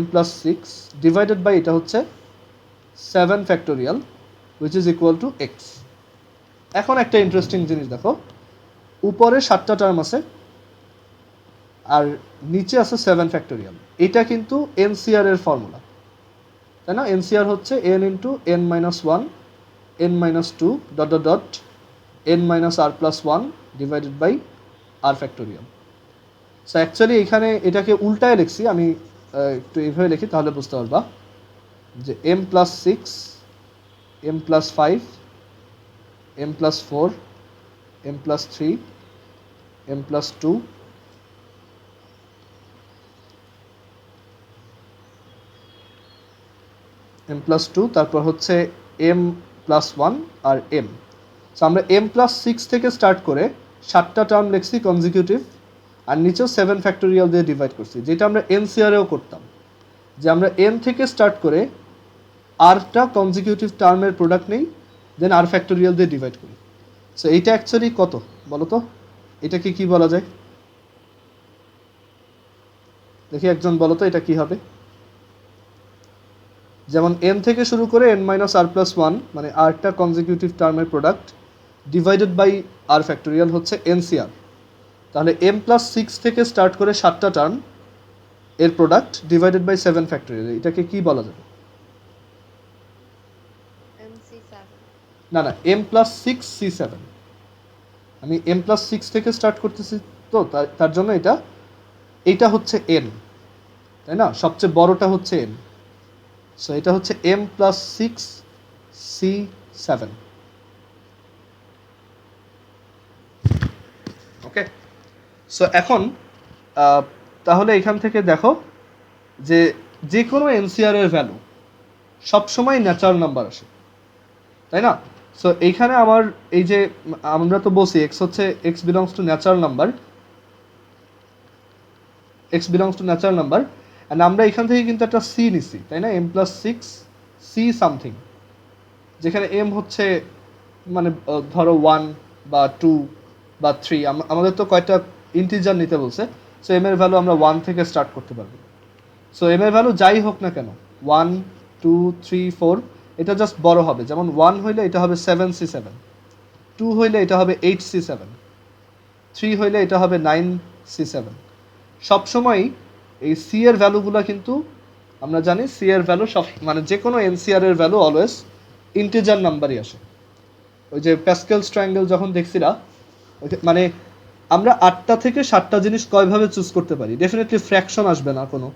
m+6 divided by এটা হচ্ছে 7 factorial which is equal to x. এখন একটা ইন্টারেস্টিং জিনিস দেখো, উপরে 7টা টার্ম আছে আর নিচে আছে 7 ফ্যাক্টোরিয়াল। এটা কিন্তু এনসিআর এর ফর্মুলা, তাই না? এনসিআর হচ্ছে n into n-1, n-2 dot dot dot n-r+1 divided by r factorial. So actually এখানে এটাকে উল্টায় লিখছি, আমি একটু এইভাবে লিখি তাহলে বুঝতে পারবা যে m+6, m+5, m+4, m+3, m+2, m+2, তারপর হচ্ছে m+1 আর m। সো আমরা m+6 থেকে স্টার্ট করে 7টা টার্ম লিখছি কনজিকিউটিভ, আর নিচেও 7 ফ্যাক্টোরিয়াল দিয়ে ডিভাইড করছি, যেটা আমরা এনসিআরেও করতাম, যে আমরা এন থেকে স্টার্ট করে আরটা কনজিকিউটিভ টার্মের প্রোডাক্ট নেই, দেন আর ফ্যাক্টোরিয়াল দিয়ে ডিভাইড করি। সো এইটা অ্যাকচুয়ালি কত বলো তো, এটাকে কি বলা যায়? দেখি একজন বলো তো এটা কি হবে। যেমন এন থেকে শুরু করে n minus r plus one, মানে আরটা কনজিকিউটিভ টার্মের product divided by r factorial হচ্ছে এনসিআর। তাহলে এম প্লাস সিক্স থেকে স্টার্ট করে 7টা টার্ম এর প্রোডাক্ট ডিভাইডেড বাই 7 ফ্যাক্টোরিয়াল, এটাকে কি বলা যাবে? না না, m plus six C seven. আমি এম প্লাস সিক্স থেকে স্টার্ট করতেছি, তো তার জন্য এইটা হচ্ছে এন, তাই না? সবচেয়ে বড়টা হচ্ছে এন। সো এটা হচ্ছে M plus six C seven. Okay, so এখন তাহলে এখান থেকে দেখো যে কোনো এনসিআর এর ভ্যালু সবসময় ন্যাচারাল নাম্বার আসে, তাই না? সো এইখানে আমার এই যে আমরা তো বলছি এক্স হচ্ছে x belongs to natural number, x belongs to natural number, and আমরা এখান থেকে কিন্তু একটা সি নিছি, তাই না? M plus six c something, যেখানে এম হচ্ছে মানে ধরো 1 বা 2 বা 3, আমাদের তো কয়টা ইন্টিজার নিতে বলছে, সো এম এর ভ্যালু আমরা 1 থেকে স্টার্ট করতে পারবো। সো এম এর ভ্যালু যাই হোক না কেন, 1 2 3 4, এটা জাস্ট বড় হবে। যেমন 1 হইলে এটা হবে 7C7, 2 হইলে এটা হবে 8C7, 3 হইলে এটা হবে 9C7। সবসময় এই সি এর ভ্যালুগুলো কিন্তু আমরা জানি সি এর ভ্যালু সব মানে যে কোনো এনসিআর এর ভ্যালু অলওয়েজ ইন্টিজার নাম্বারই আসে। ওই যে প্যাসকেলস ট্রায়াঙ্গেল যখন দেখছিলা, মানে আমরা 8টা থেকে 7টা জিনিস কয়ভাবে চুজ করতে পারি, ডেফিনেটলি ফ্র্যাকশন আসবে না কোনো।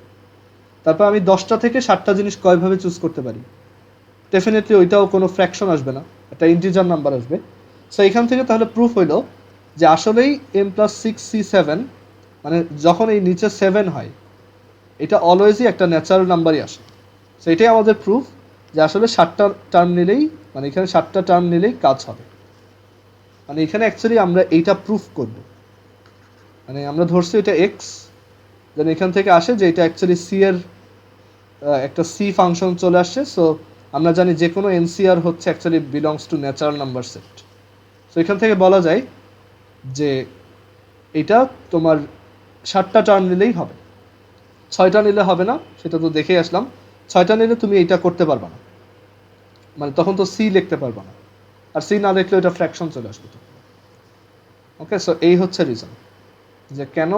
তারপর আমি 10টা থেকে 7টা জিনিস কয়ভাবে চুজ করতে পারি, ডেফিনেটলি ওইটাও কোনো ফ্র্যাকশন আসবে না, একটা ইন্টিজার নাম্বার আসবে। সো এখান থেকে তাহলে প্রুফ হইলো যে আসলেই m plus six C seven, মানে যখন এই নিচে 7 হয়, এটা অলওয়েজই একটা ন্যাচারাল নাম্বারই আসে। সো এটাই আমাদের প্রুফ যে আসলে 7টা টার্ম নিলেই, মানে এখানে 7টা টার্ম নিলেই কাজ হবে। মানে এখানে অ্যাকচুয়ালি আমরা এইটা প্রুফ করব, মানে আমরা ধরছি এটা এক্স, দেন এখান থেকে আসে যে এটা অ্যাকচুয়ালি সি এর একটা সি ফাংশন চলে আসছে। সো আমরা জানি যে কোনো এনসিআর হচ্ছে actually belongs to natural number set. So এখান থেকে বলা যায় যে এটা তোমার 7টা টার্ম নিলেই হবে, 6টা নিলে হবে না, সেটা তো দেখেই আসলাম। 6টা নিলে তুমি এইটা করতে পারবা না, মানে তখন তো সি লিখতে পারবা না, আর সি না লিখলে এটা ফ্র্যাকশন চলে আসবে। ওকে, সো এই হচ্ছে রিজন যে কেন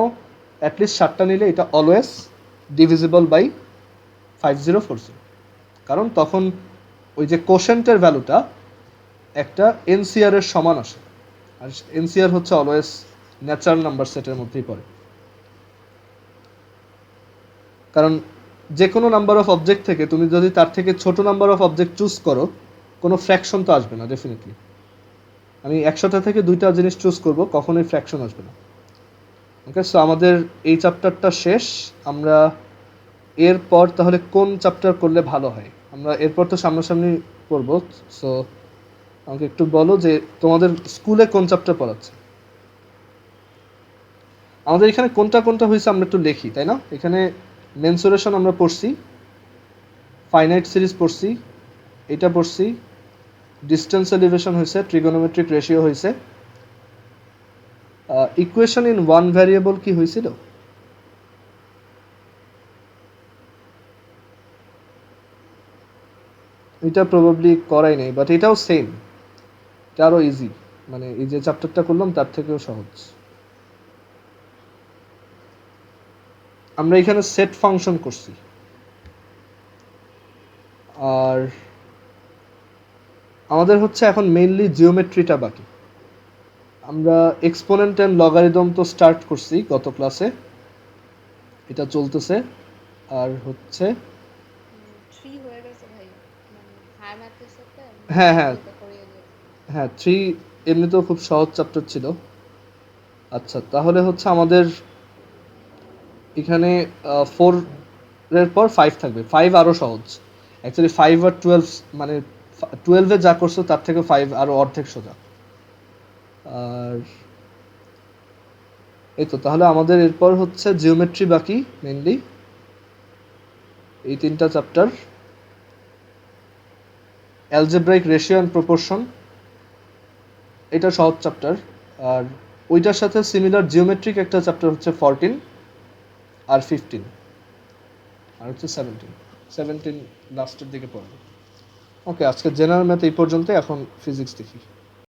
অ্যাটলিস্ট 7টা নিলে এটা অলওয়েজ ডিভিজিবল বাই 5040, কারণ তখন ওই যে কোশেন্টের ভ্যালুটা একটা এনসিআর এর সমান আসে, আর এনসিআর হচ্ছে অলওয়েজ ন্যাচারাল নাম্বার সেটের মধ্যেই পড়ে। কারণ যে কোনো নাম্বার অফ অবজেক্ট থেকে তুমি যদি তার থেকে ছোট নাম্বার অফ অবজেক্ট চুজ করো, কোনো ফ্র্যাকশন তো আসবে না ডেফিনেটলি। আমি 100টা থেকে 2টা জিনিস চুজ করব, কখনোই ফ্র্যাকশন আসবে না। ওকে, সো আমাদের এই চ্যাপ্টারটা শেষ। আমরা এরপর তাহলে কোন চ্যাপ্টার করলে ভালো হয়, আমরা এরপর তো সামনাসামনি করব। সো আমাকে একটু বলো যে তোমাদের স্কুলে কোন চ্যাপ্টার পড়াচ্ছে। আমাদের এখানে কোনটা কোনটা হয়েছে আমরা একটু লিখি, তাই না? এখানে মেনসুরেশন আমরা পড়ছি, ফাইনাইট সিরিজ পড়ছি, এটা পড়ছি, ডিস্টেন্স এলিভেশন হয়েছে, ট্রিগোনোমেট্রিক রেশিও হয়েছে, ইকুয়েশন ইন ওয়ান ভ্যারিয়েবল কি হয়েছিল? এটা প্রবাবলি করাই নেই, বাট এটাও সেম, এটা আরও ইজি, মানে এই যে চ্যাপ্টারটা করলাম তার থেকেও সহজ। আমরা এখানে সেট ফাংশন করছি, আর আমাদের হচ্ছে এখন মেইনলি জিওমেট্রিটা বাকি। আমরা এক্সপোনেন্ট অ্যান্ড লগারিদম তো স্টার্ট করছি গত ক্লাসে, এটা চলতেছে। আর হচ্ছে হ্যাঁ হ্যাঁ হ্যাঁ 3 এমনিতেও খুব সহজ চ্যাপ্টার ছিল। আচ্ছা, তাহলে হচ্ছে আমাদের এখানে 4 এর পর 5 থাকবে। 5 আরও সহজ অ্যাকচুয়ালি, 5 আর 12, মানে 12-এ যা করছো তার থেকে 5 আরও অর্ধেক সোজা। আর এই তো, তাহলে আমাদের এরপর হচ্ছে জিওমেট্রি বাকি মেইনলি এই 3টা chapter. Algebraic ratio and proportion, এটা সহজ চ্যাপ্টার। আর ওইটার সাথে সিমিলার জিওমেট্রিক একটা চ্যাপ্টার হচ্ছে 14 আর 15 আর হচ্ছে 17 লাস্টের দিকে পড়বে। ওকে, আজকে জেনারেল ম্যাথ এই পর্যন্ত, এখন ফিজিক্স দেখি।